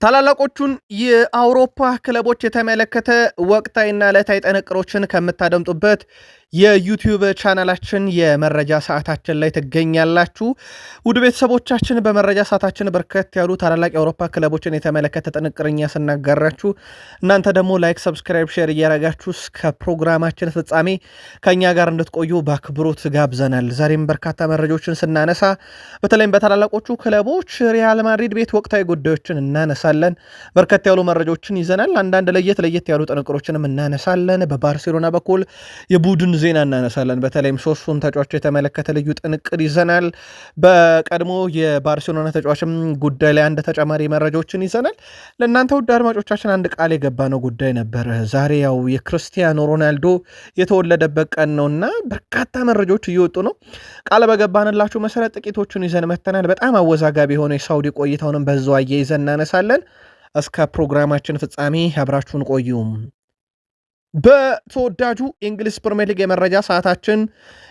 ታላላቆቹን የአውሮፓ ክለቦች የተመለከተ ወቅታዊና ዕለታዊ ጥንቅሮችን ከምታደምጡበት የዩቲዩብ ቻናላችን የመረጃ ሰዓታችን ላይ ትገኛላችሁ። ውድ ቤተሰቦቻችን በመረጃ ሰዓታችን በርከት ያሉ ታላላቅ የአውሮፓ ክለቦችን የተመለከተ ጥንቅርኛ ስናጋራችሁ እናንተ ደግሞ ላይክ፣ ሰብስክራይብ፣ ሼር እያረጋችሁ እስከ ፕሮግራማችን ፍጻሜ ከኛ ጋር እንድትቆዩ በአክብሮት ጋብዘናል። ዛሬም በርካታ መረጃዎችን ስናነሳ በተለይም በታላላቆቹ ክለቦች ሪያል ማድሪድ ቤት ወቅታዊ ጉዳዮችን እናነሳለን። በርከት ያሉ መረጃዎችን ይዘናል። አንዳንድ ለየት ያሉ ጥንቅሮችንም እናነሳለን። በባርሴሎና በኩል የቡድን ዜና እናነሳለን። በተለይም ሶስቱን ተጫዋቾች የተመለከተ ልዩ ጥንቅር ይዘናል። በቀድሞ የባርሴሎና ተጫዋችም ጉዳይ ላይ አንድ ተጨማሪ መረጃዎችን ይዘናል። ለእናንተ ውድ አድማጮቻችን አንድ ቃል የገባ ነው ጉዳይ ነበር። ዛሬ ያው የክርስቲያኖ ሮናልዶ የተወለደበት ቀን ነውና በርካታ መረጃዎች እየወጡ ነው። ቃል በገባንላችሁ መሰረት ጥቂቶቹን ይዘን መተናል። በጣም አወዛጋቢ የሆነ የሳውዲ ቆይታውንም በዛው አያይዘን እናነሳለን። እስከ ፕሮግራማችን ፍጻሜ አብራችሁን ቆዩም። በተወዳጁ የእንግሊዝ ፕሪሚየር ሊግ የመረጃ ሰዓታችን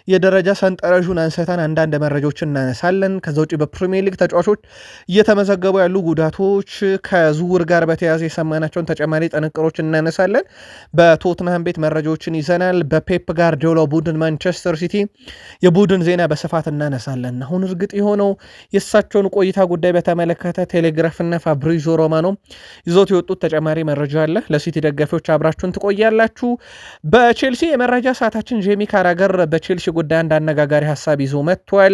የደረጃ ሰንጠረዡን አንስተን አንዳንድ መረጃዎችን እናነሳለን። ከዛ ውጭ በፕሪሚየር ሊግ ተጫዋቾች እየተመዘገቡ ያሉ ጉዳቶች፣ ከዝውውር ጋር በተያያዘ የሰማናቸውን ተጨማሪ ጥንቅሮች እናነሳለን። በቶትንሃም ቤት መረጃዎችን ይዘናል። በፔፕ ጋርዲዮላ ቡድን ማንቸስተር ሲቲ የቡድን ዜና በስፋት እናነሳለን። አሁን እርግጥ የሆነው የእሳቸውን ቆይታ ጉዳይ በተመለከተ ቴሌግራፍና ፋብሪዞ ሮማኖ ይዞት የወጡት ተጨማሪ መረጃ አለ። ለሲቲ ደጋፊዎች አብራችሁን ትቆያላችሁ። በቼልሲ የመረጃ ሰዓታችን ጄሚ ካራገር በቼልሲ ጉዳይ አንድ አነጋጋሪ ሀሳብ ይዞ መጥቷል።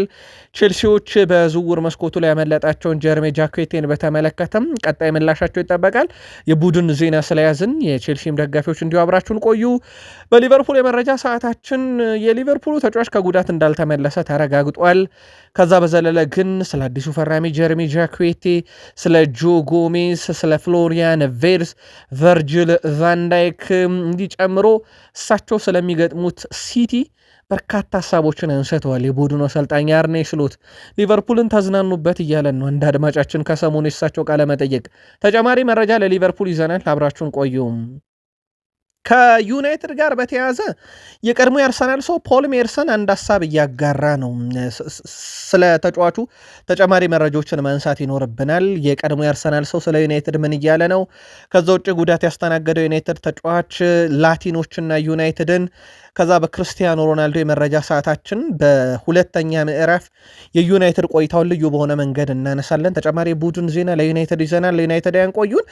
ቼልሲዎች በዝውውር መስኮቱ ላይ ያመለጣቸውን ጀርሜ ጃኬቴን በተመለከተም ቀጣይ ምላሻቸው ይጠበቃል። የቡድን ዜና ስለያዝን የቼልሲም ደጋፊዎች እንዲሁ አብራችሁን ቆዩ። በሊቨርፑል የመረጃ ሰዓታችን የሊቨርፑሉ ተጫዋች ከጉዳት እንዳልተመለሰ ተረጋግጧል። ከዛ በዘለለ ግን ስለ አዲሱ ፈራሚ ጀርሜ ጃኬቴ፣ ስለ ጆ ጎሜዝ፣ ስለ ፍሎሪያን ቬርስ፣ ቨርጅል ቫንዳይክ እንዲጨምሮ እሳቸው ስለሚገጥሙት ሲቲ በርካታ ሀሳቦችን አንስተዋል። የቡድኑ አሰልጣኝ አርኔ ስሎት ሊቨርፑልን ተዝናኑበት እያለን ነው። እንደ አድማጫችን ከሰሞኑ የሳቸው ቃለ መጠየቅ ተጨማሪ መረጃ ለሊቨርፑል ይዘናል። አብራችሁን ቆዩም። ከዩናይትድ ጋር በተያያዘ የቀድሞ የአርሰናል ሰው ፖል ሜርሰን አንድ ሀሳብ እያጋራ ነው። ስለ ተጫዋቹ ተጨማሪ መረጃዎችን ማንሳት ይኖርብናል። የቀድሞ የአርሰናል ሰው ስለ ዩናይትድ ምን እያለ ነው? ከዛ ውጭ ጉዳት ያስተናገደው ዩናይትድ ተጫዋች ላቲኖችና ዩናይትድን ከዛ በክርስቲያኖ ሮናልዶ የመረጃ ሰዓታችን በሁለተኛ ምዕራፍ የዩናይትድ ቆይታውን ልዩ በሆነ መንገድ እናነሳለን። ተጨማሪ ቡድን ዜና ለዩናይትድ ይዘናል። ለዩናይትድ ያንቆዩን።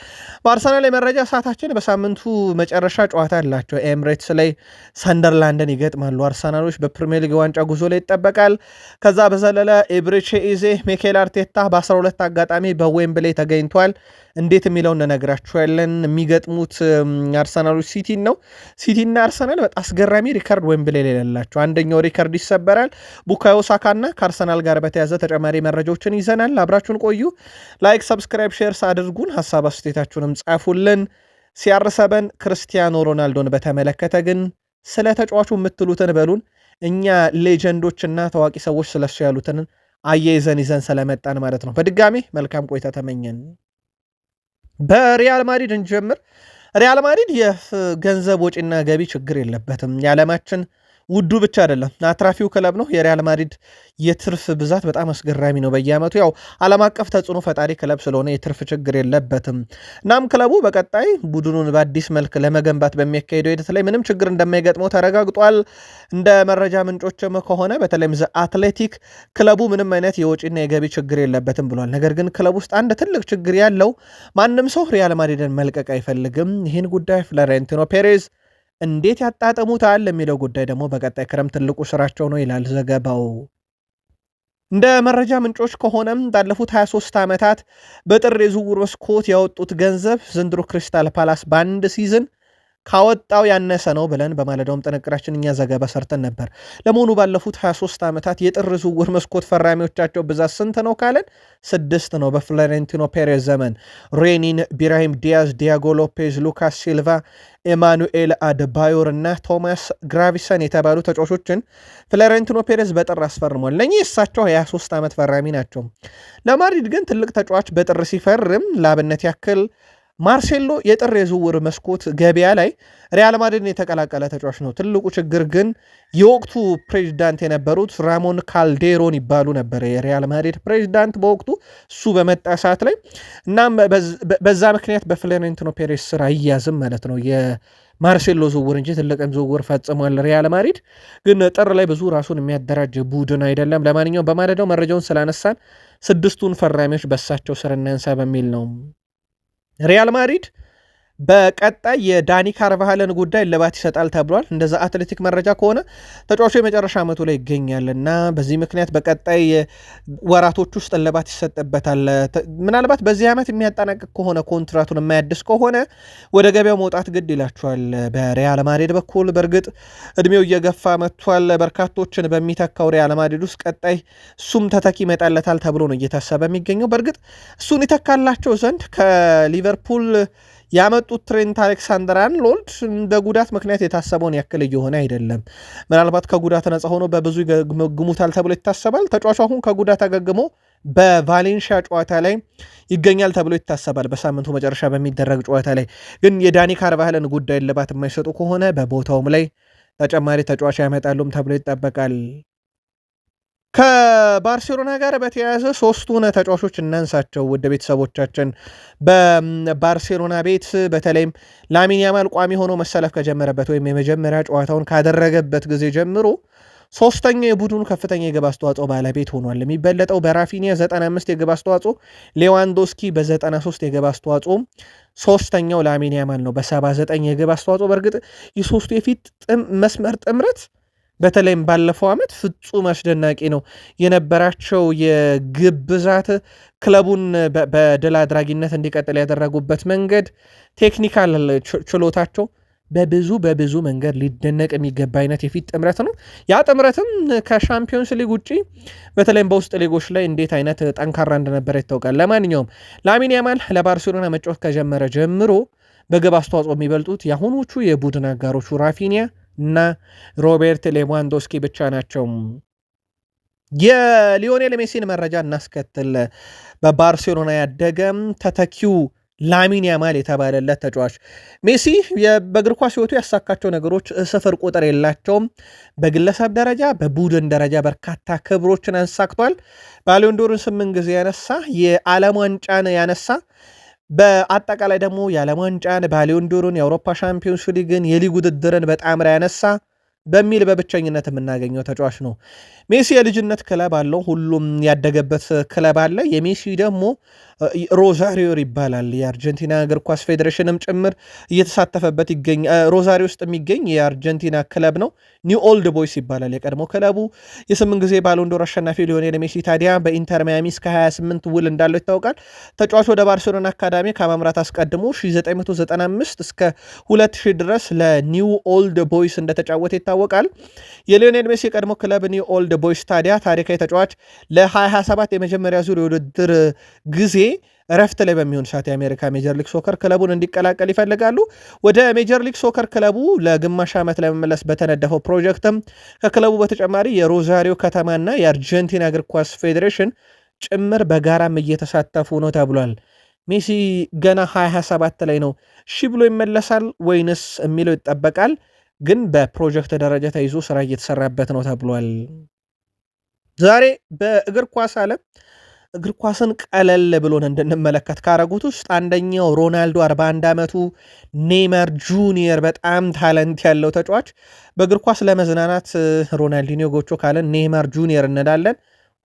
በአርሰናል የመረጃ ሰዓታችን በሳምንቱ መጨረሻ ጨዋታ አላቸው። ኤምሬትስ ላይ ሰንደርላንድን ይገጥማሉ። አርሰናሎች በፕሪሚየር ሊግ ዋንጫ ጉዞ ላይ ይጠበቃል። ከዛ በዘለለ ኤብሬቼ ኢዜ ሚኬል አርቴታ በ12 አጋጣሚ በዌምብሌ ተገኝቷል። እንዴት የሚለው እንነግራችኋለን። የሚገጥሙት አርሰናሎች ሲቲን ነው። ሲቲና አርሰናል በጣም አስገራሚ ሪከርድ ዌምብሌ ላይ ያላቸው፣ አንደኛው ሪከርድ ይሰበራል። ቡካዮ ሳካና ከአርሰናል ጋር በተያዘ ተጨማሪ መረጃዎችን ይዘናል። አብራችሁን ቆዩ። ላይክ፣ ሰብስክራይብ፣ ሼርስ አድርጉን። ሀሳብ አስተያየታችሁንም ጻፉልን። ሲያርሰበን ክርስቲያኖ ሮናልዶን በተመለከተ ግን ስለ ተጫዋቹ የምትሉትን በሉን። እኛ ሌጀንዶችና ታዋቂ ሰዎች ስለሱ ያሉትን አያይዘን ይዘን ስለመጣን ማለት ነው። በድጋሜ መልካም ቆይታ ተመኘን። በሪያል ማድሪድ እንጀምር። ሪያል ማድሪድ የገንዘብ ወጪና ገቢ ችግር የለበትም። የዓለማችን ውዱ ብቻ አይደለም አትራፊው ክለብ ነው። የሪያል ማድሪድ የትርፍ ብዛት በጣም አስገራሚ ነው። በየዓመቱ ያው ዓለም አቀፍ ተጽዕኖ ፈጣሪ ክለብ ስለሆነ የትርፍ ችግር የለበትም። እናም ክለቡ በቀጣይ ቡድኑን በአዲስ መልክ ለመገንባት በሚያካሄደው ሂደት ላይ ምንም ችግር እንደማይገጥመው ተረጋግጧል። እንደ መረጃ ምንጮችም ከሆነ በተለይም ዘ አትሌቲክ ክለቡ ምንም አይነት የወጪና የገቢ ችግር የለበትም ብሏል። ነገር ግን ክለብ ውስጥ አንድ ትልቅ ችግር ያለው ማንም ሰው ሪያል ማድሪድን መልቀቅ አይፈልግም። ይህን ጉዳይ ፍሎሬንቲኖ ፔሬዝ እንዴት ያጣጥሙታል የሚለው ጉዳይ ደግሞ በቀጣይ ክረምት ትልቁ ስራቸው ነው ይላል ዘገባው። እንደ መረጃ ምንጮች ከሆነም ባለፉት 23 ዓመታት በጥር የዝውውር መስኮት ያወጡት ገንዘብ ዘንድሮ ክሪስታል ፓላስ በአንድ ሲዝን ካወጣው ያነሰ ነው ብለን በማለዳውም ጥንቅራችን እኛ ዘገባ ሰርተን ነበር። ለመሆኑ ባለፉት 23 ዓመታት የጥር ዝውውር መስኮት ፈራሚዎቻቸው ብዛት ስንት ነው ካለን 6 ነው። በፍሎሬንቲኖ ፔሬዝ ዘመን ሬኒን፣ ቢራሂም ዲያዝ፣ ዲያጎ ሎፔዝ፣ ሉካስ ሲልቫ፣ ኤማኑኤል አደባዮር እና ቶማስ ግራቪሰን የተባሉ ተጫዋቾችን ፍሎሬንቲኖ ፔሬዝ በጥር አስፈርሟል። ለእኚህ እሳቸው 23 ዓመት ፈራሚ ናቸው። ለማድሪድ ግን ትልቅ ተጫዋች በጥር ሲፈርም ለአብነት ያክል ማርሴሎ የጥር የዝውውር መስኮት ገበያ ላይ ሪያል ማድሪድን የተቀላቀለ ተጫዋች ነው። ትልቁ ችግር ግን የወቅቱ ፕሬዚዳንት የነበሩት ራሞን ካልዴሮን ይባሉ ነበር የሪያል ማድሪድ ፕሬዚዳንት በወቅቱ እሱ በመጣ ሰዓት ላይ። እናም በዛ ምክንያት በፍሎሬንቲኖ ፔሬስ ስር አያዝም ማለት ነው የማርሴሎ ዝውውር እንጂ ትልቅም ዝውውር ፈጽሟል ሪያል ማድሪድ። ግን ጥር ላይ ብዙ ራሱን የሚያደራጅ ቡድን አይደለም። ለማንኛውም በማለዳው መረጃውን ስላነሳን 6ቱን ፈራሚዎች በሳቸው ስር እናንሳ በሚል ነው። ሪያል ማድሪድ በቀጣይ የዳኒ ካርቫሃልን ጉዳይ እልባት ይሰጣል ተብሏል። እንደዛ አትሌቲክ መረጃ ከሆነ ተጫዋቹ የመጨረሻ ዓመቱ ላይ ይገኛል እና በዚህ ምክንያት በቀጣይ ወራቶች ውስጥ እልባት ይሰጥበታል። ምናልባት በዚህ ዓመት የሚያጠናቅቅ ከሆነ ኮንትራቱን የማያድስ ከሆነ ወደ ገበያው መውጣት ግድ ይላቸዋል በሪያል ማድሪድ በኩል። በእርግጥ እድሜው እየገፋ መጥቷል። በርካቶችን በሚተካው ሪያል ማድሪድ ውስጥ ቀጣይ እሱም ተተኪ ይመጣለታል ተብሎ ነው እየታሰበ የሚገኘው። በእርግጥ እሱን ይተካላቸው ዘንድ ከሊቨርፑል ያመጡት ትሬንት አሌክሳንደር-አርኖልድ በጉዳት ምክንያት የታሰበውን ያክል እየሆነ አይደለም። ምናልባት ከጉዳት ነፃ ሆኖ በብዙ ይገመግሙታል ተብሎ ይታሰባል። ተጫዋቹ አሁን ከጉዳት አገግሞ በቫሌንሺያ ጨዋታ ላይ ይገኛል ተብሎ ይታሰባል። በሳምንቱ መጨረሻ በሚደረግ ጨዋታ ላይ ግን የዳኒ ካርቫሃልን ጉዳይ እልባት የማይሰጡ ከሆነ በቦታውም ላይ ተጨማሪ ተጫዋች ያመጣሉም ተብሎ ይጠበቃል። ከባርሴሎና ጋር በተያያዘ 3ቱን ተጫዋቾች እናንሳቸው ውድ ቤተሰቦቻችን። በባርሴሎና ቤት በተለይም ላሚን ያማል ቋሚ ሆኖ መሰለፍ ከጀመረበት ወይም የመጀመሪያ ጨዋታውን ካደረገበት ጊዜ ጀምሮ 3ኛ የቡድኑ ከፍተኛ የግብ አስተዋጽኦ ባለቤት ሆኗል። የሚበለጠው በራፊኒያ 95 የግብ አስተዋጽኦ፣ ሌዋንዶስኪ በ93 የግብ አስተዋጽኦ፣ 3ኛው ላሚን ያማል ነው በ79 የግብ አስተዋጽኦ። በእርግጥ የሶስቱ የፊት መስመር ጥምረት በተለይም ባለፈው ዓመት ፍጹም አስደናቂ ነው የነበራቸው የግብ ብዛት፣ ክለቡን በድል አድራጊነት እንዲቀጥል ያደረጉበት መንገድ፣ ቴክኒካል ችሎታቸው በብዙ መንገድ ሊደነቅ የሚገባ አይነት የፊት ጥምረት ነው። ያ ጥምረትም ከሻምፒዮንስ ሊግ ውጪ በተለይም በውስጥ ሊጎች ላይ እንዴት አይነት ጠንካራ እንደነበረ ይታወቃል። ለማንኛውም ላሚን ያማል ለባርሴሎና መጫወት ከጀመረ ጀምሮ በግብ አስተዋጽኦ የሚበልጡት የአሁኖቹ የቡድን አጋሮቹ ራፊኒያ እና ሮቤርት ሌዋንዶስኪ ብቻ ናቸው። የሊዮኔል ሜሲን መረጃ እናስከትል። በባርሴሎና ያደገ ተተኪው ላሚን ያማል የተባለለት ተጫዋች ሜሲ በእግር ኳስ ሕይወቱ ያሳካቸው ነገሮች ስፍር ቁጥር የላቸውም። በግለሰብ ደረጃ በቡድን ደረጃ በርካታ ክብሮችን አንሳክቷል። ባሎን ዶርን 8 ጊዜ ያነሳ፣ የዓለም ዋንጫን ያነሳ፣ በአጠቃላይ ደግሞ የዓለም ዋንጫን፣ ባሎን ዶርን፣ የአውሮፓ ሻምፒዮንስ ሊግን፣ የሊግ ውድድርን በጣምራ ያነሳ በሚል በብቸኝነት የምናገኘው ተጫዋች ነው። ሜሲ የልጅነት ክለብ አለው፣ ሁሉም ያደገበት ክለብ አለ። የሜሲ ደግሞ ሮዛሪዮ ይባላል። የአርጀንቲና እግር ኳስ ፌዴሬሽንም ጭምር እየተሳተፈበት ይገኝ ሮዛሪዮ ውስጥ የሚገኝ የአርጀንቲና ክለብ ነው። ኒው ኦልድ ቦይስ ይባላል የቀድሞ ክለቡ። የ8 ጊዜ ባሎንዶር አሸናፊ ሊዮኔል ሜሲ ታዲያ በኢንተር ማያሚ እስከ 28 ውል እንዳለው ይታወቃል። ተጫዋቹ ወደ ባርሴሎና አካዳሚ ከማምራት አስቀድሞ 1995 እስከ 2000 ድረስ ለኒው ኦልድ ቦይስ እንደተጫወተ ይታወቃል። የሊዮኔል ሜሲ የቀድሞ ክለብ ኒው ኦልድ ቦይስ ታዲያ ታሪካዊ ተጫዋች ለ2027 የመጀመሪያ ዙር የውድድር ጊዜ እረፍት ላይ በሚሆን ሰዓት የአሜሪካ ሜጀር ሊግ ሶከር ክለቡን እንዲቀላቀል ይፈልጋሉ። ወደ ሜጀር ሊግ ሶከር ክለቡ ለግማሽ ዓመት ለመመለስ በተነደፈው ፕሮጀክትም ከክለቡ በተጨማሪ የሮዛሪዮ ከተማና የአርጀንቲና እግር ኳስ ፌዴሬሽን ጭምር በጋራም እየተሳተፉ ነው ተብሏል። ሜሲ ገና 2027 ላይ ነው ብሎ ይመለሳል ወይንስ የሚለው ይጠበቃል። ግን በፕሮጀክት ደረጃ ተይዞ ስራ እየተሰራበት ነው ተብሏል። ዛሬ በእግር ኳስ ዓለም እግር ኳስን ቀለል ብሎን እንድንመለከት ካረጉት ውስጥ አንደኛው ሮናልዶ 41 ዓመቱ፣ ኔይማር ጁኒየር በጣም ታለንት ያለው ተጫዋች። በእግር ኳስ ለመዝናናት ሮናልዲኒዮ ጎቾ ካለን ኔይማር ጁኒየር እንላለን።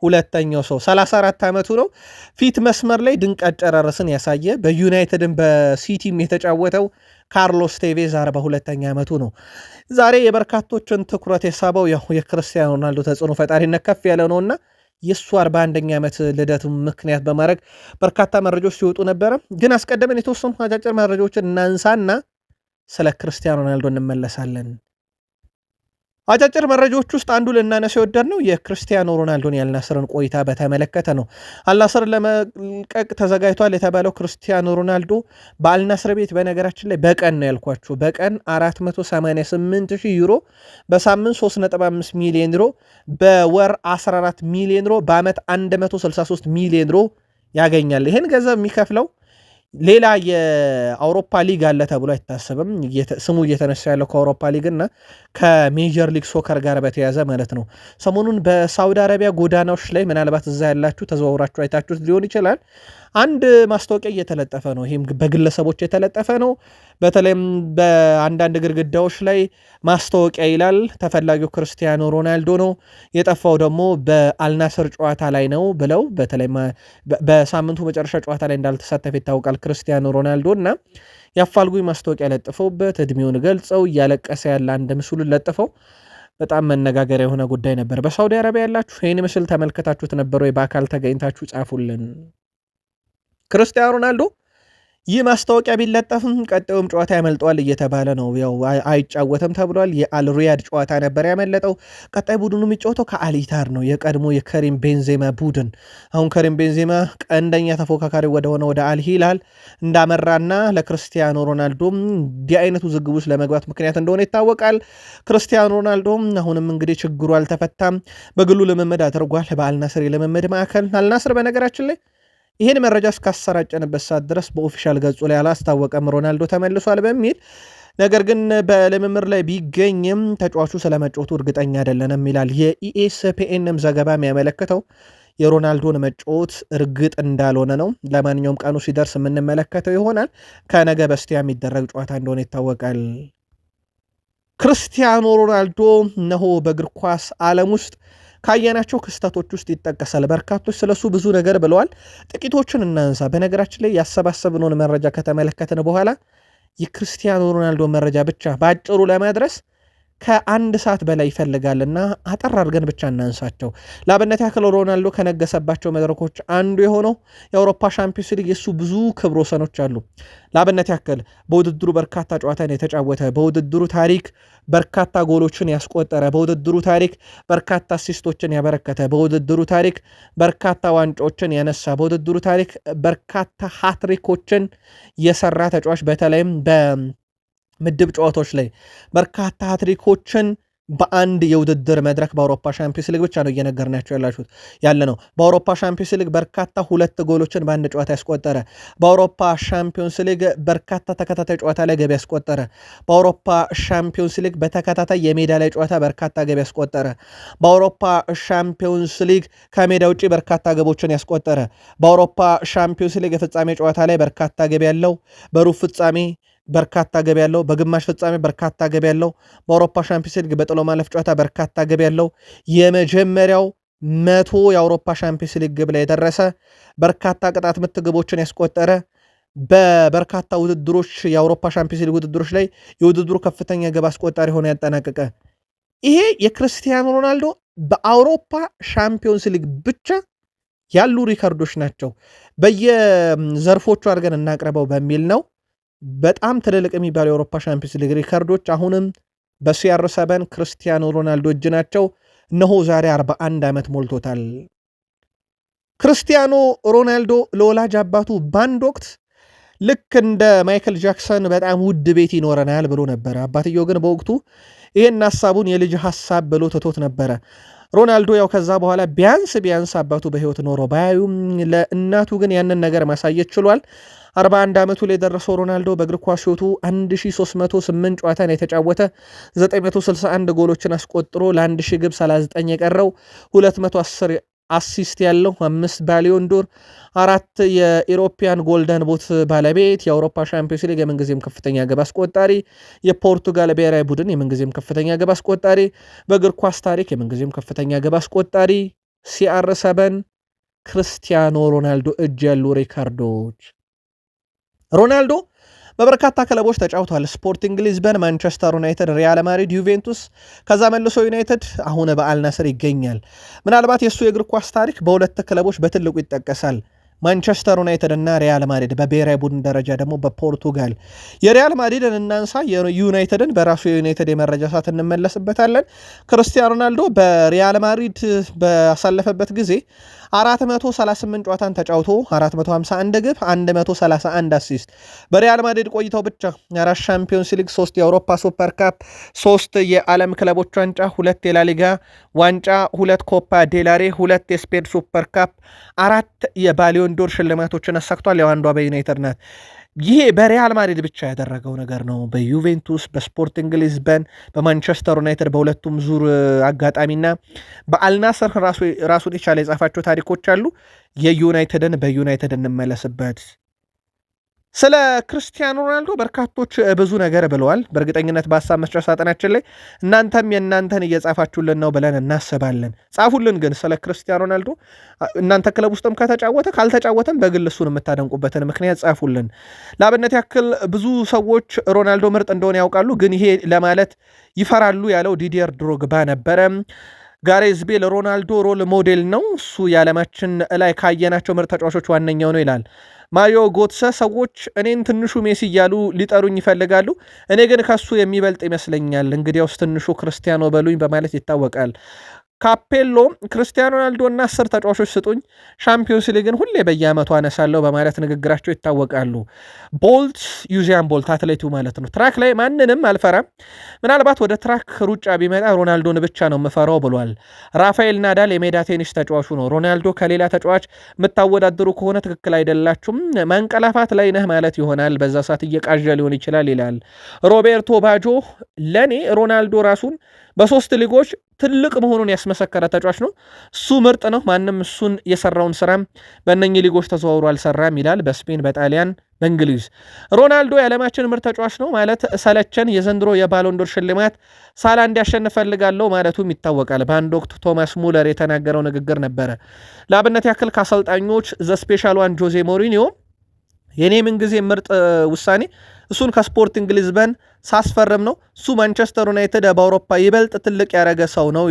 ሁለተኛው ሰው 34 ዓመቱ ነው። ፊት መስመር ላይ ድንቅ አጨራረስን ያሳየ በዩናይትድን በሲቲም የተጫወተው ካርሎስ ቴቬዝ 42ኛ ዓመቱ ነው። ዛሬ የበርካቶችን ትኩረት የሳበው የክርስቲያኖ ሮናልዶ ተጽዕኖ ፈጣሪነት ከፍ ያለ ነውና የእሱ 41ኛ ዓመት ልደቱ ምክንያት በማድረግ በርካታ መረጃዎች ሲወጡ ነበረ። ግን አስቀድመን የተወሰኑ አጫጭር መረጃዎችን እናንሳና ስለ ክርስቲያኖ ሮናልዶ እንመለሳለን። አጫጭር መረጃዎች ውስጥ አንዱ ልናነሳ የወደድ ነው የክርስቲያኖ ሮናልዶን የአልናስርን ቆይታ በተመለከተ ነው። አልናስርን ለመልቀቅ ተዘጋጅቷል የተባለው ክርስቲያኖ ሮናልዶ በአልናስር ቤት በነገራችን ላይ በቀን ነው ያልኳችሁ፣ በቀን 488,000 ዩሮ፣ በሳምንት 3.5 ሚሊዮን ዩሮ፣ በወር 14 ሚሊዮን ዩሮ፣ በዓመት 163 ሚሊዮን ዩሮ ያገኛል። ይህን ገንዘብ የሚከፍለው ሌላ የአውሮፓ ሊግ አለ ተብሎ አይታሰብም። ስሙ እየተነሳ ያለው ከአውሮፓ ሊግ እና ከሜጀር ሊግ ሶከር ጋር በተያያዘ ማለት ነው። ሰሞኑን በሳውዲ አረቢያ ጎዳናዎች ላይ ምናልባት እዛ ያላችሁ ተዘዋውራችሁ አይታችሁት ሊሆን ይችላል። አንድ ማስታወቂያ እየተለጠፈ ነው። ይህም በግለሰቦች የተለጠፈ ነው። በተለይም በአንዳንድ ግድግዳዎች ላይ ማስታወቂያ ይላል። ተፈላጊው ክርስቲያኖ ሮናልዶ ነው፣ የጠፋው ደግሞ በአልናስር ጨዋታ ላይ ነው ብለው በተለይ በሳምንቱ መጨረሻ ጨዋታ ላይ እንዳልተሳተፈ ይታወቃል ክርስቲያኖ ሮናልዶ እና የአፋልጉኝ ማስታወቂያ ለጥፈውበት እድሜውን ገልጸው እያለቀሰ ያለ አንድ ምስሉን ለጥፈው በጣም መነጋገሪያ የሆነ ጉዳይ ነበር። በሳውዲ አረቢያ ያላችሁ ይህን ምስል ተመልከታችሁት ነበር ወይ? በአካል ተገኝታችሁ ጻፉልን። ክርስቲያኖ ሮናልዶ ይህ ማስታወቂያ ቢለጠፍም ቀጣዩም ጨዋታ ያመልጠዋል እየተባለ ነው። ያው አይጫወትም ተብሏል። የአልሪያድ ጨዋታ ነበር ያመለጠው። ቀጣይ ቡድኑ የሚጫወተው ከአልኢታር ነው፣ የቀድሞ የከሪም ቤንዜማ ቡድን። አሁን ከሪም ቤንዜማ ቀንደኛ ተፎካካሪ ወደሆነ ወደ አልሂላል እንዳመራና ለክርስቲያኖ ሮናልዶ እንዲህ አይነቱ ውዝግብ ውስጥ ለመግባት ምክንያት እንደሆነ ይታወቃል። ክርስቲያኖ ሮናልዶ አሁንም እንግዲህ ችግሩ አልተፈታም። በግሉ ልምምድ አድርጓል በአልናስር የልምምድ ማዕከል። አልናስር በነገራችን ላይ ይህን መረጃ እስካሰራጨንበት ሰዓት ድረስ በኦፊሻል ገጹ ላይ አላስታወቀም ሮናልዶ ተመልሷል በሚል። ነገር ግን በልምምር ላይ ቢገኝም ተጫዋቹ ስለመጫወቱ እርግጠኛ አይደለንም ይላል የኢኤስፒኤንም ዘገባ የሚያመለክተው የሮናልዶን መጫወት እርግጥ እንዳልሆነ ነው። ለማንኛውም ቀኑ ሲደርስ የምንመለከተው ይሆናል። ከነገ በስቲያ የሚደረግ ጨዋታ እንደሆነ ይታወቃል። ክርስቲያኖ ሮናልዶ እነሆ በእግር ኳስ ዓለም ውስጥ ካየናቸው ክስተቶች ውስጥ ይጠቀሳል። በርካቶች ስለሱ ብዙ ነገር ብለዋል። ጥቂቶችን እናንሳ። በነገራችን ላይ ያሰባሰብነውን መረጃ ከተመለከትን በኋላ የክርስቲያኖ ሮናልዶ መረጃ ብቻ በአጭሩ ለማድረስ ከአንድ ሰዓት በላይ ይፈልጋልና አጠር አድርገን ብቻ እናንሳቸው። ለአብነት ያክል ሮናልዶ ከነገሰባቸው መድረኮች አንዱ የሆነው የአውሮፓ ሻምፒዮንስ ሊግ የሱ ብዙ ክብረ ወሰኖች አሉ። ለአብነት ያክል በውድድሩ በርካታ ጨዋታን የተጫወተ፣ በውድድሩ ታሪክ በርካታ ጎሎችን ያስቆጠረ፣ በውድድሩ ታሪክ በርካታ አሲስቶችን ያበረከተ፣ በውድድሩ ታሪክ በርካታ ዋንጫዎችን ያነሳ፣ በውድድሩ ታሪክ በርካታ ሃትሪኮችን የሰራ ተጫዋች በተለይም ምድብ ጨዋታዎች ላይ በርካታ ሃትሪኮችን በአንድ የውድድር መድረክ በአውሮፓ ሻምፒዮንስ ሊግ ብቻ ነው እየነገርናቸው ያለ ነው። በአውሮፓ ሻምፒዮንስ ሊግ በርካታ 2 ጎሎችን በአንድ ጨዋታ ያስቆጠረ፣ በአውሮፓ ሻምፒዮንስ ሊግ በርካታ ተከታታይ ጨዋታ ላይ ገቢ ያስቆጠረ፣ በአውሮፓ ሻምፒዮንስ ሊግ በተከታታይ የሜዳ ላይ ጨዋታ በርካታ ገቢ ያስቆጠረ፣ በአውሮፓ ሻምፒዮንስ ሊግ ከሜዳ ውጭ በርካታ ገቦችን ያስቆጠረ፣ በአውሮፓ ሻምፒዮንስ ሊግ የፍጻሜ ጨዋታ ላይ በርካታ ገቢ ያለው፣ በሩብ ፍጻሜ በርካታ ገቢ ያለው፣ በግማሽ ፍጻሜ በርካታ ገቢ ያለው፣ በአውሮፓ ሻምፒዮንስ ሊግ በጥሎ ማለፍ ጨዋታ በርካታ ገቢ ያለው፣ የመጀመሪያው 100 የአውሮፓ ሻምፒዮንስ ሊግ ግብ ላይ የደረሰ፣ በርካታ ቅጣት ምት ግቦችን ያስቆጠረ፣ በበርካታ ውድድሮች የአውሮፓ ሻምፒዮንስ ሊግ ውድድሮች ላይ የውድድሩ ከፍተኛ ግብ አስቆጣሪ ሆኖ ያጠናቀቀ። ይሄ የክርስቲያኖ ሮናልዶ በአውሮፓ ሻምፒዮንስ ሊግ ብቻ ያሉ ሪከርዶች ናቸው። በየዘርፎቹ አድርገን እናቅርበው በሚል ነው። በጣም ትልልቅ የሚባሉ የአውሮፓ ሻምፒዮንስ ሊግ ሪከርዶች አሁንም በCR7 ክርስቲያኖ ሮናልዶ እጅ ናቸው። እነሆ ዛሬ 41 ዓመት ሞልቶታል። ክርስቲያኖ ሮናልዶ ለወላጅ አባቱ በአንድ ወቅት ልክ እንደ ማይክል ጃክሰን በጣም ውድ ቤት ይኖረናል ብሎ ነበረ። አባትየው ግን በወቅቱ ይህን ሀሳቡን የልጅ ሀሳብ ብሎ ትቶት ነበረ። ሮናልዶ ያው ከዛ በኋላ ቢያንስ አባቱ በህይወት ኖሮ ባያዩም ለእናቱ ግን ያንን ነገር ማሳየት ችሏል። 41 ዓመቱ ላይ የደረሰው ሮናልዶ በእግር ኳስ ሕይወቱ 1308 ጨዋታን የተጫወተ 961 ጎሎችን አስቆጥሮ ለ1000 ግብ 39 የቀረው 210 አሲስት ያለው 5 ባሊዮን ዶር 4 የኢሮፒያን ጎልደን ቦት ባለቤት የአውሮፓ ሻምፒዮንስ ሊግ የምንጊዜም ከፍተኛ ግብ አስቆጣሪ የፖርቱጋል ብሔራዊ ቡድን የምንጊዜም ከፍተኛ ግብ አስቆጣሪ በእግር ኳስ ታሪክ የምንጊዜም ከፍተኛ ግብ አስቆጣሪ CR7 ክርስቲያኖ ሮናልዶ እጅ ያሉ ሪካርዶች። ሮናልዶ በበርካታ ክለቦች ተጫውቷል። ስፖርቲንግ ሊዝበን፣ ማንቸስተር ዩናይትድ፣ ሪያል ማድሪድ፣ ዩቬንቱስ ከዛ መልሶ ዩናይትድ አሁን በአልናስር ይገኛል። ምናልባት የእሱ የእግር ኳስ ታሪክ በሁለት ክለቦች በትልቁ ይጠቀሳል። ማንቸስተር ዩናይትድ እና ሪያል ማድሪድ፣ በብሔራዊ ቡድን ደረጃ ደግሞ በፖርቱጋል። የሪያል ማድሪድን እናንሳ፣ የዩናይትድን በራሱ የዩናይትድ የመረጃ ሰዓት እንመለስበታለን። ክርስቲያኖ ሮናልዶ በሪያል ማድሪድ ባሳለፈበት ጊዜ 438 ጨዋታን ተጫውቶ 451 ግብ 131 አሲስት። በሪያል ማድሪድ ቆይታው ብቻ 4 ሻምፒዮንስ ሊግ፣ 3 የአውሮፓ ሱፐር ካፕ፣ 3 የዓለም ክለቦች ዋንጫ፣ 2 የላሊጋ ዋንጫ፣ 2 ኮፓ ዴላሬ፣ 2 የስፔን ሱፐር ካፕ፣ 4 የባሊዮን የባሎንዶር ሽልማቶችን አሳክቷል። ያው አንዷ በዩናይትድ ናት። ይሄ በሪያል ማድሪድ ብቻ ያደረገው ነገር ነው። በዩቬንቱስ፣ በስፖርቲንግ ሊዝበን፣ በማንቸስተር ዩናይትድ በሁለቱም ዙር አጋጣሚና በአልናስር ራሱን የቻለ የጻፋቸው ታሪኮች አሉ። የዩናይትድን በዩናይትድ እንመለስበት። ስለ ክርስቲያኖ ሮናልዶ በርካቶች ብዙ ነገር ብለዋል። በእርግጠኝነት በሀሳብ መስጫ ሳጥናችን ላይ እናንተም የእናንተን እየጻፋችሁልን ነው ብለን እናስባለን። ጻፉልን ግን ስለ ክርስቲያኖ ሮናልዶ እናንተ ክለብ ውስጥም ከተጫወተ ካልተጫወተም በግል እሱን የምታደንቁበትን ምክንያት ጻፉልን። ለአብነት ያክል ብዙ ሰዎች ሮናልዶ ምርጥ እንደሆነ ያውቃሉ፣ ግን ይሄ ለማለት ይፈራሉ ያለው ዲዲየር ድሮግባ ነበረ። ጋሬዝ ቤል ሮናልዶ ሮል ሞዴል ነው፣ እሱ የዓለማችን ላይ ካየናቸው ምርጥ ተጫዋቾች ዋነኛው ነው ይላል። ማሪዮ ጎትሰ ሰዎች እኔን ትንሹ ሜሲ እያሉ ሊጠሩኝ ይፈልጋሉ፣ እኔ ግን ከሱ የሚበልጥ ይመስለኛል፣ እንግዲያውስ ትንሹ ክርስቲያኖ በሉኝ በማለት ይታወቃል። ካፔሎ ክርስቲያኖ ሮናልዶ እና 10 ተጫዋቾች ስጡኝ፣ ሻምፒዮንስ ሊግን ሁሌ በየዓመቱ አነሳለሁ በማለት ንግግራቸው ይታወቃሉ። ቦልት ዩዚያን ቦልት አትሌቱ ማለት ነው። ትራክ ላይ ማንንም አልፈራም፣ ምናልባት ወደ ትራክ ሩጫ ቢመጣ ሮናልዶን ብቻ ነው የምፈራው ብሏል። ራፋኤል ናዳል የሜዳ ቴኒስ ተጫዋቹ ነው። ሮናልዶ ከሌላ ተጫዋች የምታወዳድሩ ከሆነ ትክክል አይደላችሁም፣ ማንቀላፋት ላይ ነህ ማለት ይሆናል፣ በዛ ሰዓት እየቃዣ ሊሆን ይችላል ይላል። ሮቤርቶ ባጆ ለእኔ ሮናልዶ ራሱን በ3 ሊጎች ትልቅ መሆኑን ያስመሰከረ ተጫዋች ነው። እሱ ምርጥ ነው። ማንም እሱን የሰራውን ስራም በእነኚህ ሊጎች ተዘዋውሮ አልሰራም ይላል። በስፔን፣ በጣሊያን፣ በእንግሊዝ ሮናልዶ የዓለማችን ምርጥ ተጫዋች ነው ማለት ሰለቸን። የዘንድሮ የባሎንዶር ሽልማት ሳላ እንዲያሸንፍ ፈልጋለሁ ማለቱም ይታወቃል። በአንድ ወቅት ቶማስ ሙለር የተናገረው ንግግር ነበረ። ለአብነት ያክል ከአሰልጣኞች ዘ ስፔሻል ዋን ጆዜ ሞሪኒዮ የኔ ምንጊዜ ምርጥ ውሳኔ እሱን ከስፖርቲንግ ሊዝበን ሳስፈርም ነው። እሱ ማንቸስተር ዩናይትድ በአውሮፓ ይበልጥ ትልቅ ያደረገ ሰው ነው።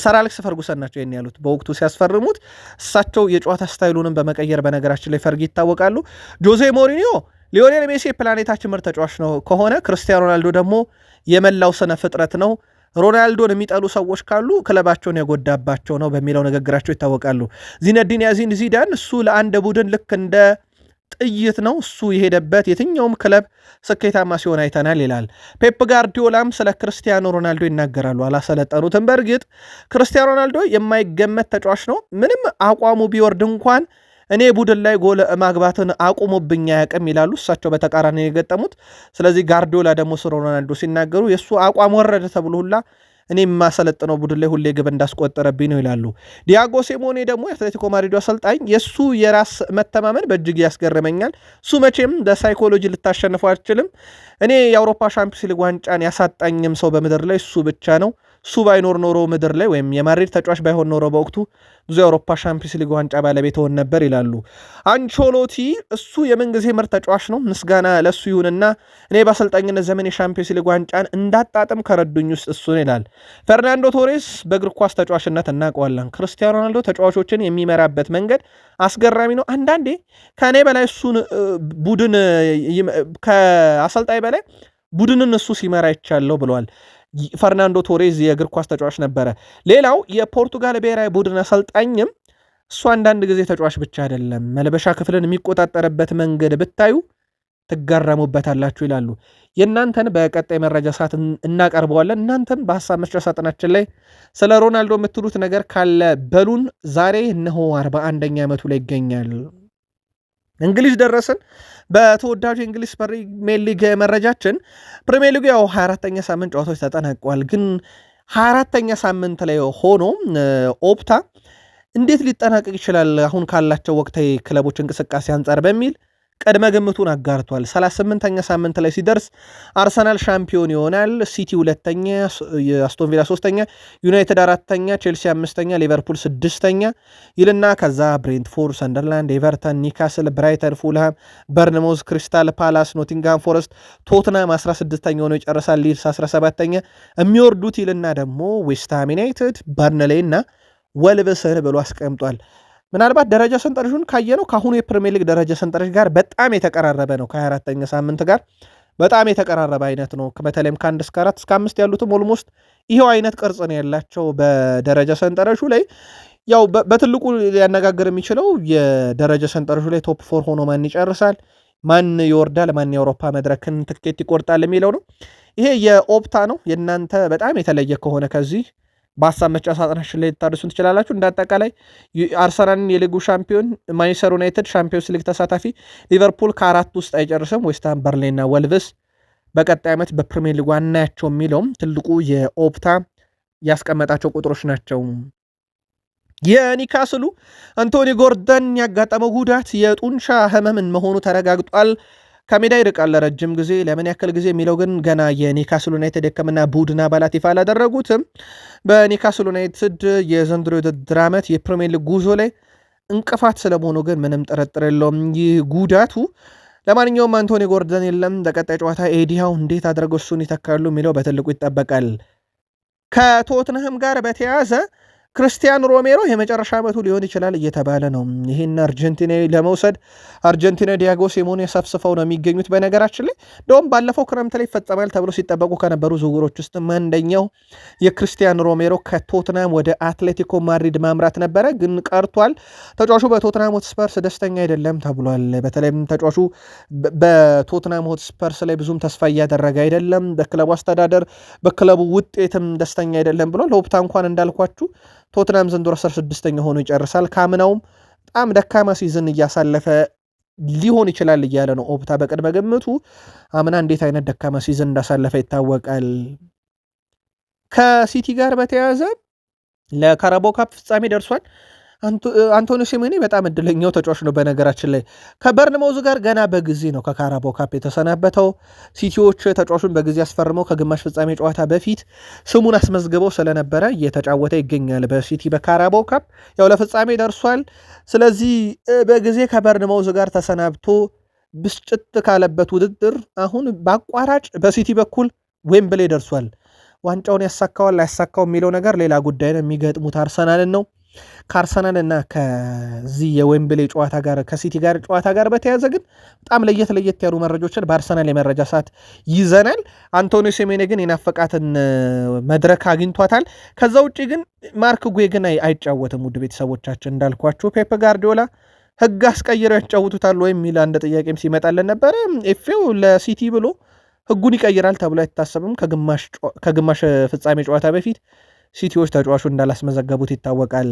ሰር አሌክስ ፈርጉሰን ናቸው ይህን ያሉት በወቅቱ ሲያስፈርሙት። እሳቸው የጨዋታ ስታይሉንም በመቀየር በነገራችን ላይ ፈርግ ይታወቃሉ። ጆዜ ሞሪኒዮ ሊዮኔል ሜሲ የፕላኔታችን ምርጥ ተጫዋች ነው ከሆነ ክርስቲያኖ ሮናልዶ ደግሞ የመላው ስነ ፍጥረት ነው። ሮናልዶን የሚጠሉ ሰዎች ካሉ ክለባቸውን የጎዳባቸው ነው በሚለው ንግግራቸው ይታወቃሉ። ዚነዲን ያዚን ዚዳን እሱ ለአንድ ቡድን ልክ እንደ ጥይት ነው፣ እሱ የሄደበት የትኛውም ክለብ ስኬታማ ሲሆን አይተናል ይላል። ፔፕ ጋርዲዮላም ስለ ክርስቲያኖ ሮናልዶ ይናገራሉ። አላሰለጠኑትም። በእርግጥ ክርስቲያኖ ሮናልዶ የማይገመት ተጫዋች ነው። ምንም አቋሙ ቢወርድ እንኳን እኔ ቡድን ላይ ጎል ማግባትን አቁሙብኝ አያውቅም ይላሉ። እሳቸው በተቃራኒ የገጠሙት። ስለዚህ ጋርዲዮላ ደግሞ ስለ ሮናልዶ ሲናገሩ የእሱ አቋም ወረደ ተብሎ ሁላ እኔ የማሰለጥነው ቡድን ላይ ሁሌ ግብ እንዳስቆጠረብኝ ነው ይላሉ። ዲያጎ ሲሞኔ ደግሞ የአትሌቲኮ ማድሪዱ አሰልጣኝ የእሱ የራስ መተማመን በእጅግ ያስገርመኛል። እሱ መቼም በሳይኮሎጂ ልታሸንፈው አልችልም። እኔ የአውሮፓ ሻምፒዮንስ ሊግ ዋንጫን ያሳጣኝም ሰው በምድር ላይ እሱ ብቻ ነው። እሱ ባይኖር ኖሮ ምድር ላይ ወይም የማድሪድ ተጫዋች ባይሆን ኖሮ በወቅቱ ብዙ የአውሮፓ ሻምፒዮንስ ሊግ ዋንጫ ባለቤት ሆን ነበር ይላሉ። አንቾሎቲ እሱ የምንጊዜ ምርጥ ተጫዋች ነው፣ ምስጋና ለሱ ይሁንና እኔ በአሰልጣኝነት ዘመን የሻምፒዮንስ ሊግ ዋንጫን እንዳጣጥም ከረዱኝ ውስጥ እሱን ይላል። ፈርናንዶ ቶሬስ በእግር ኳስ ተጫዋችነት እናውቀዋለን። ክርስቲያኖ ሮናልዶ ተጫዋቾችን የሚመራበት መንገድ አስገራሚ ነው። አንዳንዴ ከእኔ በላይ እሱን ቡድን ከአሰልጣኝ በላይ ቡድንን እሱ ሲመራ ይቻለው ብለዋል። ፈርናንዶ ቶሬዝ የእግር ኳስ ተጫዋች ነበረ። ሌላው የፖርቱጋል ብሔራዊ ቡድን አሰልጣኝም እሱ አንዳንድ ጊዜ ተጫዋች ብቻ አይደለም፣ መልበሻ ክፍልን የሚቆጣጠርበት መንገድ ብታዩ ትጋረሙበታላችሁ ይላሉ። የእናንተን በቀጣይ መረጃ ሰዓት እናቀርበዋለን። እናንተም በሀሳብ መስጫ ሳጥናችን ላይ ስለ ሮናልዶ የምትሉት ነገር ካለ በሉን። ዛሬ እነሆ 41ኛ ዓመቱ ላይ ይገኛል። እንግሊዝ ደረስን። በተወዳጁ የእንግሊዝ ፕሪሚየር ሊግ መረጃችን ፕሪሚየር ሊጉ ያው 24ኛ ሳምንት ጨዋታዎች ተጠናቀዋል። ግን 24ኛ ሳምንት ላይ ሆኖ ኦፕታ እንዴት ሊጠናቀቅ ይችላል አሁን ካላቸው ወቅታዊ ክለቦች እንቅስቃሴ አንጻር በሚል ቅድመ ግምቱን አጋርቷል። 38ኛ ሳምንት ላይ ሲደርስ አርሰናል ሻምፒዮን ይሆናል፣ ሲቲ 2ኛ፣ አስቶን ቪላ 3ኛ፣ ዩናይትድ 4ኛ፣ ቼልሲ 5ኛ፣ ሊቨርፑል 6ኛ ይልና ከዛ ብሬንትፎርድ፣ ሰንደርላንድ፣ ኤቨርተን፣ ኒካስል፣ ብራይተን፣ ፉልሃም፣ በርንሞዝ፣ ክሪስታል ፓላስ፣ ኖቲንጋም ፎረስት፣ ቶትናም 16ኛ ሆኖ ይጨርሳል። ሊድስ 17ኛ። የሚወርዱት ይልና ደግሞ ዌስትሃም ዩናይትድ፣ በርንሌይ እና ወልቭስን ብሎ አስቀምጧል። ምናልባት ደረጃ ሰንጠረዡን ካየነው ከአሁኑ የፕሪሚየር ሊግ ደረጃ ሰንጠረዥ ጋር በጣም የተቀራረበ ነው። ከ24ኛ ሳምንት ጋር በጣም የተቀራረበ አይነት ነው። በተለይም ከ1 እስከ 4 እስከ 5 ያሉትም ኦልሞስት ይሄው አይነት ቅርጽ ነው ያላቸው በደረጃ ሰንጠረዡ ላይ። ያው በትልቁ ሊያነጋግር የሚችለው የደረጃ ሰንጠረዡ ላይ ቶፕ 4 ሆኖ ማን ይጨርሳል፣ ማን ይወርዳል፣ ማን የአውሮፓ መድረክን ትኬት ይቆርጣል የሚለው ነው። ይሄ የኦፕታ ነው። የእናንተ በጣም የተለየ ከሆነ ከዚህ በሀሳብ መስጫ ሳጥናችን ላይ ልታደርሱን ትችላላችሁ። እንደ አጠቃላይ አርሰናልን የሊጉ ሻምፒዮን፣ ማንቸስተር ዩናይትድ ሻምፒዮንስ ሊግ ተሳታፊ፣ ሊቨርፑል ከአራት ውስጥ አይጨርስም፣ ዌስትሃም፣ በርንሌይና ወልቭስ በቀጣይ ዓመት በፕሪሚየር ሊጉ አናያቸው የሚለውም ትልቁ የኦፕታ ያስቀመጣቸው ቁጥሮች ናቸው። የኒካስሉ አንቶኒ ጎርደን ያጋጠመው ጉዳት የጡንቻ ህመምን መሆኑ ተረጋግጧል። ከሜዳ ይርቃል ለረጅም ጊዜ። ለምን ያክል ጊዜ የሚለው ግን ገና የኒካስል ዩናይትድ የሕክምና ቡድን አባላት ይፋ አላደረጉትም። በኒካስል ዩናይትድ የዘንድሮ የውድድር ዓመት የፕሪሚየር ሊግ ጉዞ ላይ እንቅፋት ስለመሆኑ ግን ምንም ጥርጥር የለውም ይህ ጉዳቱ። ለማንኛውም አንቶኒ ጎርደን የለም። በቀጣይ ጨዋታ ኤዲያው እንዴት አድርገው እሱን ይተካሉ የሚለው በትልቁ ይጠበቃል። ከቶትንሃም ጋር በተያያዘ ክርስቲያን ሮሜሮ የመጨረሻ ዓመቱ ሊሆን ይችላል እየተባለ ነው። ይህን አርጀንቲናዊ ለመውሰድ አርጀንቲና ዲያጎ ሲሞኔ ሰፍስፈው ነው የሚገኙት። በነገራችን ላይ እንደውም ባለፈው ክረምት ላይ ይፈጸማል ተብሎ ሲጠበቁ ከነበሩ ዝውውሮች ውስጥ አንደኛው የክርስቲያን ሮሜሮ ከቶትናም ወደ አትሌቲኮ ማድሪድ ማምራት ነበረ፣ ግን ቀርቷል። ተጫዋቹ በቶትናም ሆትስፐርስ ደስተኛ አይደለም ተብሏል። በተለይም ተጫዋቹ በቶትናም ሆትስፐርስ ላይ ብዙም ተስፋ እያደረገ አይደለም፣ በክለቡ አስተዳደር በክለቡ ውጤትም ደስተኛ አይደለም ብሎ ለኦፕታ እንኳን እንዳልኳችሁ ቶትናም ዘንድሮ 16ኛ ሆኖ ይጨርሳል። ካምናውም በጣም ደካማ ሲዝን እያሳለፈ ሊሆን ይችላል እያለ ነው ኦፕታ በቅድመ ግምቱ። አምና እንዴት አይነት ደካማ ሲዝን እንዳሳለፈ ይታወቃል። ከሲቲ ጋር በተያያዘ ለካራባኦ ካፕ ፍጻሜ ደርሷል። አንቶኒ ሲሜኔ በጣም እድለኛው ተጫዋች ነው። በነገራችን ላይ ከበርንማውዝ ጋር ገና በጊዜ ነው ከካራባኦ ካፕ የተሰናበተው። ሲቲዎች ተጫዋቹን በጊዜ አስፈርመው ከግማሽ ፍጻሜ ጨዋታ በፊት ስሙን አስመዝግበው ስለነበረ እየተጫወተ ይገኛል በሲቲ በካራባኦ ካፕ። ያው ለፍጻሜ ደርሷል። ስለዚህ በጊዜ ከበርንማውዝ ጋር ተሰናብቶ ብስጭት ካለበት ውድድር አሁን በአቋራጭ በሲቲ በኩል ዌምብሌ ደርሷል። ዋንጫውን ያሳካዋል ላያሳካው የሚለው ነገር ሌላ ጉዳይ ነው። የሚገጥሙት አርሰናልን ነው። ከአርሰናል እና ከዚህ የዌምብሌ ጨዋታ ጋር ከሲቲ ጋር ጨዋታ ጋር በተያዘ ግን በጣም ለየት ያሉ መረጃዎችን በአርሰናል የመረጃ ሰዓት ይዘናል። አንቶኒ ሲሜኔ ግን የናፈቃትን መድረክ አግኝቷታል። ከዛ ውጭ ግን ማርክ ጉዌ ግን አይጫወትም። ውድ ቤተሰቦቻችን እንዳልኳችሁ ፔፕ ጋርዲዮላ ሕግ አስቀይረው ያጫውቱታል ወይ የሚል አንድ ጥያቄም ሲመጣለን ነበረ። ኤፌው ለሲቲ ብሎ ሕጉን ይቀይራል ተብሎ አይታሰብም። ከግማሽ ፍጻሜ ጨዋታ በፊት ሲቲዎች ተጫዋቹ እንዳላስመዘገቡት ይታወቃል።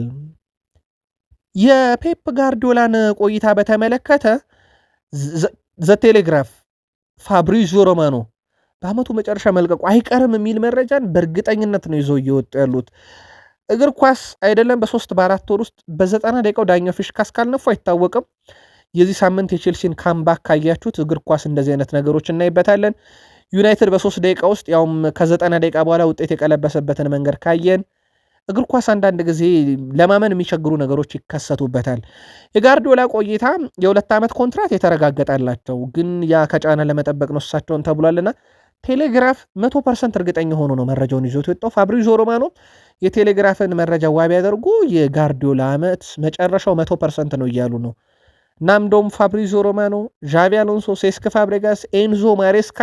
የፔፕ ጋርዲዮላን ቆይታ በተመለከተ ዘቴሌግራፍ ፋብሪዚዮ ሮማኖ በአመቱ መጨረሻ መልቀቁ አይቀርም የሚል መረጃን በእርግጠኝነት ነው ይዘው እየወጡ ያሉት። እግር ኳስ አይደለም በ3-4 ወር ውስጥ በ90 ደቂቃው ዳኛው ፊሽካ እስካልነፉ አይታወቅም። የዚህ ሳምንት የቼልሲን ካምባክ ካያችሁት እግር ኳስ እንደዚህ አይነት ነገሮች እናይበታለን። ዩናይትድ በ3 ደቂቃ ውስጥ ያውም ከ90 ደቂቃ በኋላ ውጤት የቀለበሰበትን መንገድ ካየን እግር ኳስ አንዳንድ ጊዜ ለማመን የሚቸግሩ ነገሮች ይከሰቱበታል። የጋርዲዮላ ቆይታ የ2 ዓመት ኮንትራት የተረጋገጠላቸው ግን ያ ከጫና ለመጠበቅ ነው እሳቸውን ተብሏልና ቴሌግራፍ 100% እርግጠኛ ሆኖ ነው መረጃውን ይዞት የወጣው። ፋብሪዚዮ ሮማኖ የቴሌግራፍን መረጃ ዋቢ ያደርጉ የጋርዲዮላ ዓመት መጨረሻው 100% ነው እያሉ ነው። እናም እንደውም ፋብሪዚዮ ሮማኖ፣ ዣቪ አሎንሶ፣ ሴስክ ፋብሬጋስ፣ ኤንዞ ማሬስካ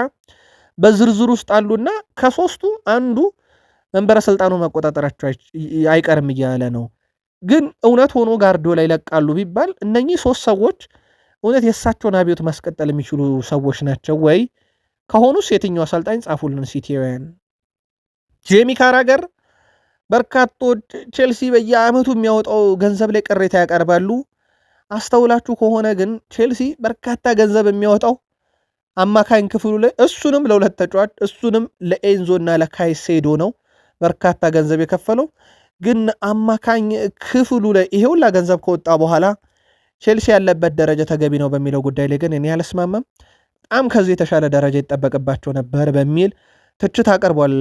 በዝርዝር ውስጥ አሉና ከሶስቱ አንዱ መንበረ ስልጣኑ መቆጣጠራቸው አይቀርም እያለ ነው። ግን እውነት ሆኖ ጋርዲዮላ ይለቃሉ ቢባል እነኚህ 3 ሰዎች እውነት የእሳቸውን አብዮት ማስቀጠል የሚችሉ ሰዎች ናቸው ወይ? ከሆኑስ የትኛው አሰልጣኝ ጻፉልን ሲቲውያን። ጄሚ ካራገር በርካቶች ቼልሲ በየዓመቱ የሚያወጣው ገንዘብ ላይ ቅሬታ ያቀርባሉ። አስተውላችሁ ከሆነ ግን ቼልሲ በርካታ ገንዘብ የሚያወጣው አማካኝ ክፍሉ ላይ እሱንም ለሁለት ተጫዋች እሱንም ለኤንዞ እና ለካይሴዶ ነው በርካታ ገንዘብ የከፈለው። ግን አማካኝ ክፍሉ ላይ ይሄ ሁላ ገንዘብ ከወጣ በኋላ ቼልሲ ያለበት ደረጃ ተገቢ ነው በሚለው ጉዳይ ላይ ግን እኔ አልስማማም። በጣም ከዚህ የተሻለ ደረጃ ይጠበቅባቸው ነበር በሚል ትችት አቀርቧል።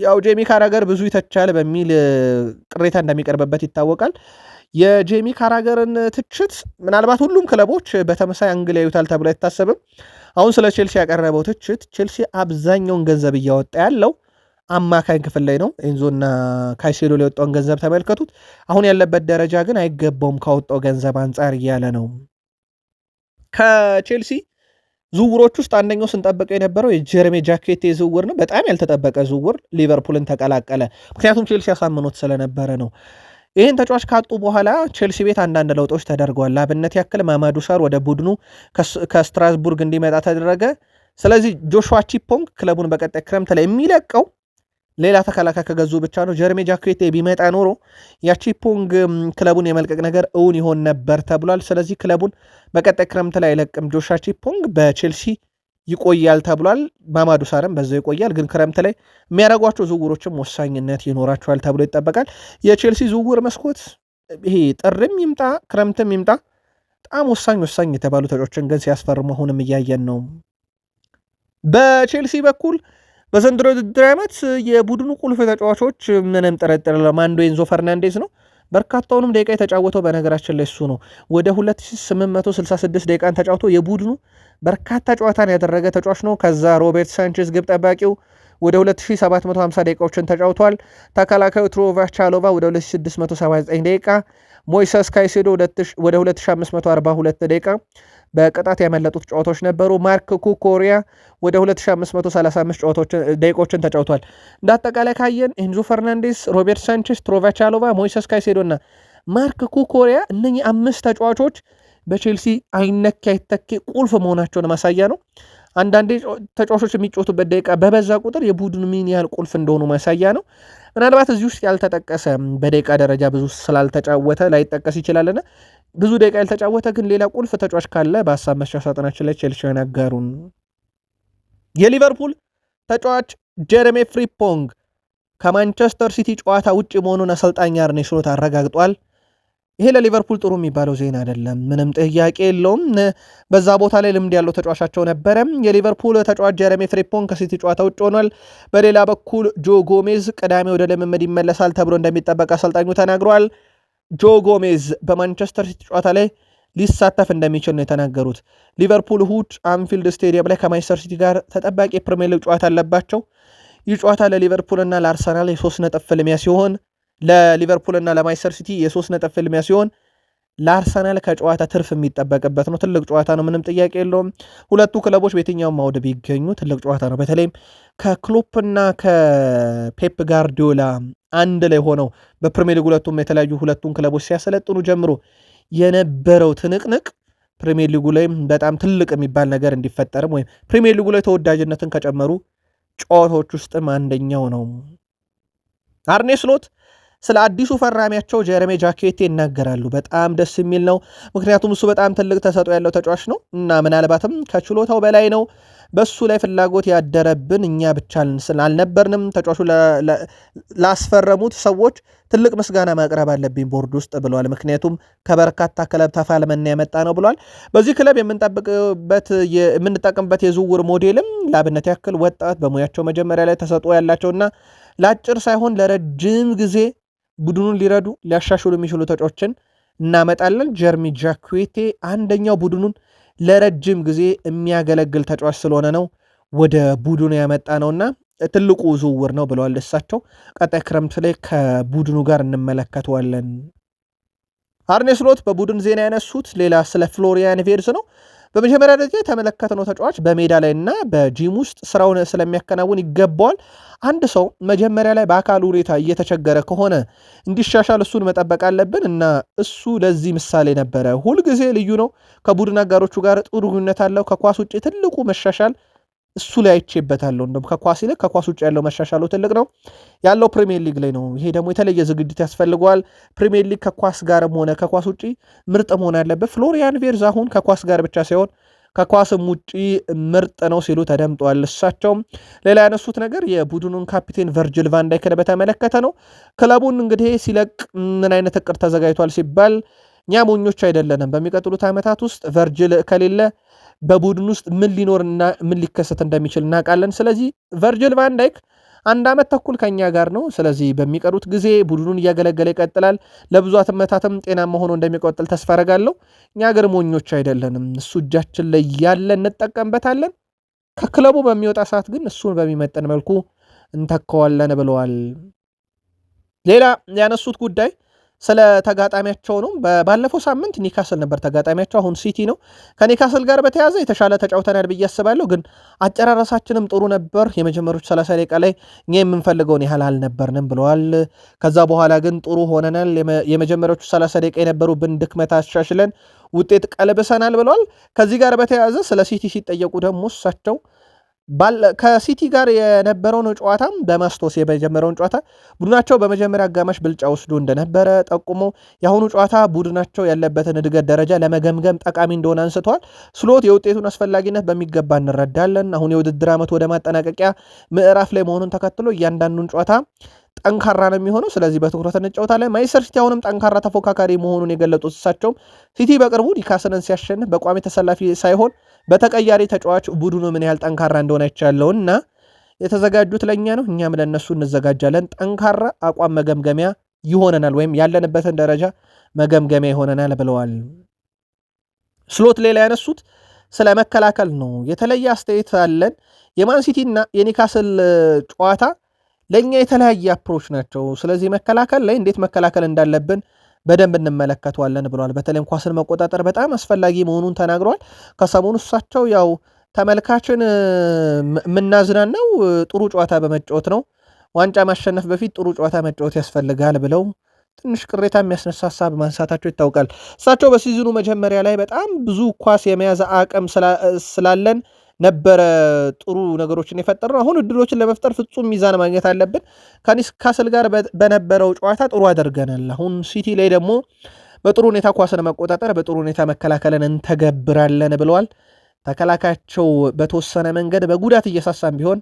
ያው ጄሚ ካራገር ብዙ ይተቻል በሚል ቅሬታ እንደሚቀርብበት ይታወቃል። የጄሚ ካራገርን ትችት ምናልባት ሁሉም ክለቦች በተመሳይ አንግል ያዩታል ተብሎ አይታሰብም። አሁን ስለ ቼልሲ ያቀረበው ትችት ቼልሲ አብዛኛውን ገንዘብ እያወጣ ያለው አማካኝ ክፍል ላይ ነው። ኤንዞና ካይሴዶ ላይ የወጣውን ገንዘብ ተመልከቱት። አሁን ያለበት ደረጃ ግን አይገባውም ካወጣው ገንዘብ አንጻር እያለ ነው። ከቼልሲ ዝውውሮች ውስጥ አንደኛው ስንጠብቀው የነበረው የጀረሜ ጃኬቴ ዝውውር ነው። በጣም ያልተጠበቀ ዝውውር፣ ሊቨርፑልን ተቀላቀለ። ምክንያቱም ቼልሲ ያሳምኖት ስለነበረ ነው። ይህን ተጫዋች ካጡ በኋላ ቼልሲ ቤት አንዳንድ ለውጦች ተደርገዋል። ለአብነት ያክል ማማዱ ሳር ወደ ቡድኑ ከስትራስቡርግ እንዲመጣ ተደረገ። ስለዚህ ጆሹዋ ቺፖንግ ክለቡን በቀጣይ ክረምት ላይ የሚለቀው ሌላ ተከላካይ ከገዙ ብቻ ነው። ጀረሚ ጃኩዌቴ ቢመጣ ኖሮ ያቺፖንግ ክለቡን የመልቀቅ ነገር እውን ይሆን ነበር ተብሏል። ስለዚህ ክለቡን በቀጣይ ክረምት ላይ አይለቅም። ጆሻ ቺፖንግ በቼልሲ ይቆያል ተብሏል። ማማዱ ሳርም በዛው ይቆያል። ግን ክረምት ላይ የሚያደርጓቸው ዝውውሮችም ወሳኝነት ይኖራቸዋል ተብሎ ይጠበቃል። የቼልሲ ዝውውር መስኮት ይሄ ጥርም ይምጣ ክረምትም ይምጣ በጣም ወሳኝ የተባሉ ተጫዋቾችን ግን ሲያስፈርሙ አሁንም እያየን ነው። በቼልሲ በኩል በዘንድሮ ውድድር ዓመት የቡድኑ ቁልፍ ተጫዋቾች ምንም ጥርጥር አንዱ ኤንዞ ፈርናንዴዝ ነው። በርካታውንም ደቂቃ የተጫወተው በነገራችን ላይ እሱ ነው። ወደ 2866 ደቂቃን ተጫውቶ የቡድኑ በርካታ ጨዋታን ያደረገ ተጫዋች ነው። ከዛ ሮቤርት ሳንቼዝ ግብ ጠባቂው ወደ 2750 ደቂቃዎችን ተጫውቷል። ተከላካዩ ትሮቫ ቻሎቫ ወደ 2679 ደቂቃ፣ ሞይሰስ ካይሴዶ ወደ 2542 ደቂቃ በቅጣት ያመለጡት ጨዋታዎች ነበሩ። ማርክ ኩኮሪያ ወደ 2535 ደቂቃዎችን ተጫውቷል። እንደ አጠቃላይ ካየን ኤንዞ ፈርናንዴስ፣ ሮቤርት ሳንቼስ፣ ትሮቫ ቻሎቫ፣ ሞይሰስ ካይሴዶ እና ማርክ ኩኮሪያ እነኚህ 5 ተጫዋቾች በቼልሲ አይነኬ አይተኬ ቁልፍ መሆናቸውን ማሳያ ነው። አንዳንዴ ተጫዋቾች የሚጫወቱበት ደቂቃ በበዛ ቁጥር የቡድን ምን ያህል ቁልፍ እንደሆኑ ማሳያ ነው። ምናልባት እዚህ ውስጥ ያልተጠቀሰ በደቂቃ ደረጃ ብዙ ስላልተጫወተ ላይጠቀስ ይችላልና ብዙ ደቂቃ ያልተጫወተ ግን ሌላ ቁልፍ ተጫዋች ካለ በሀሳብ መስጫ ሳጥናችን ላይ ቼልሲ ያናገሩን። የሊቨርፑል ተጫዋች ጀረሚ ፍሪምፖንግ ከማንቸስተር ሲቲ ጨዋታ ውጭ መሆኑን አሰልጣኝ አርኔ ስሎት አረጋግጧል። ይሄ ለሊቨርፑል ጥሩ የሚባለው ዜና አይደለም፣ ምንም ጥያቄ የለውም። በዛ ቦታ ላይ ልምድ ያለው ተጫዋቻቸው ነበረ። የሊቨርፑል ተጫዋች ጀረሚ ፍሪምፖንግ ከሲቲ ጨዋታ ውጭ ሆኗል። በሌላ በኩል ጆ ጎሜዝ ቅዳሜ ወደ ልምምድ ይመለሳል ተብሎ እንደሚጠበቅ አሰልጣኙ ተናግረዋል። ጆ ጎሜዝ በማንቸስተር ሲቲ ጨዋታ ላይ ሊሳተፍ እንደሚችል ነው የተናገሩት። ሊቨርፑል እሁድ አንፊልድ ስቴዲየም ላይ ከማንቸስተር ሲቲ ጋር ተጠባቂ የፕሪሚየር ሊግ ጨዋታ አለባቸው። ይህ ጨዋታ ለሊቨርፑልና ለአርሰናል የ3 ነጥብ ፍልሚያ ሲሆን ለሊቨርፑልና ለማንቸስተር ሲቲ የ3 ነጥብ ፍልሚያ ሲሆን ለአርሰናል ከጨዋታ ትርፍ የሚጠበቅበት ነው። ትልቅ ጨዋታ ነው፣ ምንም ጥያቄ የለውም። ሁለቱ ክለቦች በየትኛውም አውድ ቢገኙ ትልቅ ጨዋታ ነው። በተለይም ከክሎፕና ከፔፕ ጋርዲዮላ አንድ ላይ ሆነው በፕሪሚየር ሊግ ሁለቱን ክለቦች ሲያሰለጥኑ ጀምሮ የነበረው ትንቅንቅ ፕሪሚየር ሊጉ ላይ በጣም ትልቅ የሚባል ነገር እንዲፈጠርም ወይም ፕሪሚየር ሊጉ ላይ ተወዳጅነትን ከጨመሩ ጨዋታዎች ውስጥም አንደኛው ነው። አርኔ ስሎት ስለ አዲሱ ፈራሚያቸው ጀረሚ ጃኩዌቴ ይናገራሉ። በጣም ደስ የሚል ነው፣ ምክንያቱም እሱ በጣም ትልቅ ተሰጥኦ ያለው ተጫዋች ነው እና ምናልባትም ከችሎታው በላይ ነው። በሱ ላይ ፍላጎት ያደረብን እኛ ብቻ አልነበርንም። ተጫዋቹ ላስፈረሙት ሰዎች ትልቅ ምስጋና ማቅረብ አለብኝ ቦርድ ውስጥ ብለዋል። ምክንያቱም ከበርካታ ክለብ ተፋልመና የመጣ ነው ብለዋል። በዚህ ክለብ የምንጠቀምበት የዝውውር ሞዴልም ለአብነት ያክል ወጣት በሙያቸው መጀመሪያ ላይ ተሰጥኦ ያላቸውና ለአጭር ሳይሆን ለረጅም ጊዜ ቡድኑን ሊረዱ ሊያሻሽሉ የሚችሉ ተጫዋቾችን እናመጣለን። ጀረሚ ጃኩዌቴ አንደኛው ቡድኑን ለረጅም ጊዜ የሚያገለግል ተጫዋች ስለሆነ ነው ወደ ቡድኑ ያመጣ ነውና ትልቁ ዝውውር ነው ብለዋል። እሳቸው ቀጣይ ክረምት ላይ ከቡድኑ ጋር እንመለከተዋለን። አርኔ ስሎት በቡድን ዜና ያነሱት ሌላ ስለ ፍሎሪያን ቪርትዝ ነው። በመጀመሪያ ደረጃ የተመለከትነው ተጫዋች በሜዳ ላይ እና በጂም ውስጥ ስራውን ስለሚያከናውን ይገባዋል። አንድ ሰው መጀመሪያ ላይ በአካል ሁኔታ እየተቸገረ ከሆነ እንዲሻሻል እሱን መጠበቅ አለብን እና እሱ ለዚህ ምሳሌ ነበረ። ሁልጊዜ ልዩ ነው። ከቡድን አጋሮቹ ጋር ጥሩ ግንኙነት አለው። ከኳስ ውጭ ትልቁ መሻሻል እሱ ላይ አይቼበታለሁ። እንደውም ከኳስ ይልቅ ከኳስ ውጭ ያለው መሻሻሉ ትልቅ ነው ያለው ፕሪሚየር ሊግ ላይ ነው። ይሄ ደግሞ የተለየ ዝግጅት ያስፈልገዋል። ፕሪሚየር ሊግ ከኳስ ጋርም ሆነ ከኳስ ውጭ ምርጥ መሆን ያለበት። ፍሎሪያን ቪርትዝ አሁን ከኳስ ጋር ብቻ ሳይሆን ከኳስም ውጭ ምርጥ ነው ሲሉ ተደምጠዋል። እሳቸውም ሌላ ያነሱት ነገር የቡድኑን ካፒቴን ቨርጅል ቫን ዳይክን በተመለከተ ነው። ክለቡን እንግዲህ ሲለቅ ምን አይነት እቅድ ተዘጋጅቷል ሲባል እኛ ሞኞች አይደለንም። በሚቀጥሉት ዓመታት ውስጥ ቨርጅል ከሌለ በቡድን ውስጥ ምን ሊኖርና ምን ሊከሰት እንደሚችል እናውቃለን። ስለዚህ ቨርጅል ቫን ዳይክ 1 ዓመት ተኩል ከኛ ጋር ነው። ስለዚህ በሚቀሩት ጊዜ ቡድኑን እያገለገለ ይቀጥላል። ለብዙ ዓመታትም ጤናማ ሆኖ እንደሚቀጥል ተስፋ አደርጋለሁ። እኛ ሀገር ሞኞች አይደለንም። እሱ እጃችን ላይ ያለ እንጠቀምበታለን። ከክለቡ በሚወጣ ሰዓት ግን እሱን በሚመጠን መልኩ እንተካዋለን ብለዋል። ሌላ ያነሱት ጉዳይ ስለ ተጋጣሚያቸው ነው። ባለፈው ሳምንት ኒካስል ነበር ተጋጣሚያቸው፣ አሁን ሲቲ ነው። ከኒካስል ጋር በተያዘ የተሻለ ተጫውተናል ብዬ አስባለሁ፣ ግን አጨራረሳችንም ጥሩ ነበር። የመጀመሪያዎቹ 30 ደቂቃ ላይ እኛ የምንፈልገውን ያህል አልነበርንም ብለዋል። ከዛ በኋላ ግን ጥሩ ሆነናል። የመጀመሪያዎቹ 30 ደቂቃ የነበሩብን ድክመት አሻሽለን ውጤት ቀልብሰናል ብለዋል። ከዚህ ጋር በተያዘ ስለ ሲቲ ሲጠየቁ ደግሞ እሳቸው ከሲቲ ጋር የነበረውን ጨዋታም በማስታወስ የጀመረውን ጨዋታ ቡድናቸው በመጀመሪያ አጋማሽ ብልጫ ወስዶ እንደነበረ ጠቁሞ የአሁኑ ጨዋታ ቡድናቸው ያለበትን እድገት ደረጃ ለመገምገም ጠቃሚ እንደሆነ አንስተዋል። ስሎት የውጤቱን አስፈላጊነት በሚገባ እንረዳለን። አሁን የውድድር ዓመት ወደ ማጠናቀቂያ ምዕራፍ ላይ መሆኑን ተከትሎ እያንዳንዱን ጨዋታ ጠንካራ ነው የሚሆነው። ስለዚህ በትኩረት እንጫወታለን። ማንቸስተር ሲቲ አሁንም ጠንካራ ተፎካካሪ መሆኑን የገለጡት እሳቸውም ሲቲ በቅርቡ ኒውካስልን ሲያሸንፍ በቋሚ ተሰላፊ ሳይሆን በተቀያሪ ተጫዋች ቡድኑ ምን ያህል ጠንካራ እንደሆነ አይቻለውና የተዘጋጁት ለእኛ ነው፣ እኛም ለእነሱ እንዘጋጃለን። ጠንካራ አቋም መገምገሚያ ይሆነናል፣ ወይም ያለንበትን ደረጃ መገምገሚያ ይሆነናል ብለዋል። ስሎት ሌላ ያነሱት ስለ መከላከል ነው። የተለየ አስተያየት አለን። የማንሲቲና የኒውካስል ጨዋታ ለእኛ የተለያየ አፕሮች ናቸው። ስለዚህ መከላከል ላይ እንዴት መከላከል እንዳለብን በደንብ እንመለከተዋለን ብለዋል። በተለይም ኳስን መቆጣጠር በጣም አስፈላጊ መሆኑን ተናግረዋል። ከሰሞኑ እሳቸው ያው ተመልካችን የምናዝናናው ጥሩ ጨዋታ በመጫወት ነው፣ ዋንጫ ማሸነፍ በፊት ጥሩ ጨዋታ መጫወት ያስፈልጋል ብለው ትንሽ ቅሬታ የሚያስነሳ ሀሳብ ማንሳታቸው ይታወቃል። እሳቸው በሲዝኑ መጀመሪያ ላይ በጣም ብዙ ኳስ የመያዝ አቅም ስላለን ነበረ ጥሩ ነገሮችን የፈጠረው። አሁን እድሎችን ለመፍጠር ፍጹም ሚዛን ማግኘት አለብን። ከኒውካስል ጋር በነበረው ጨዋታ ጥሩ አደርገናል። አሁን ሲቲ ላይ ደግሞ በጥሩ ሁኔታ ኳስን መቆጣጠር፣ በጥሩ ሁኔታ መከላከልን እንተገብራለን ብለዋል። ተከላካያቸው በተወሰነ መንገድ በጉዳት እየሳሳም ቢሆን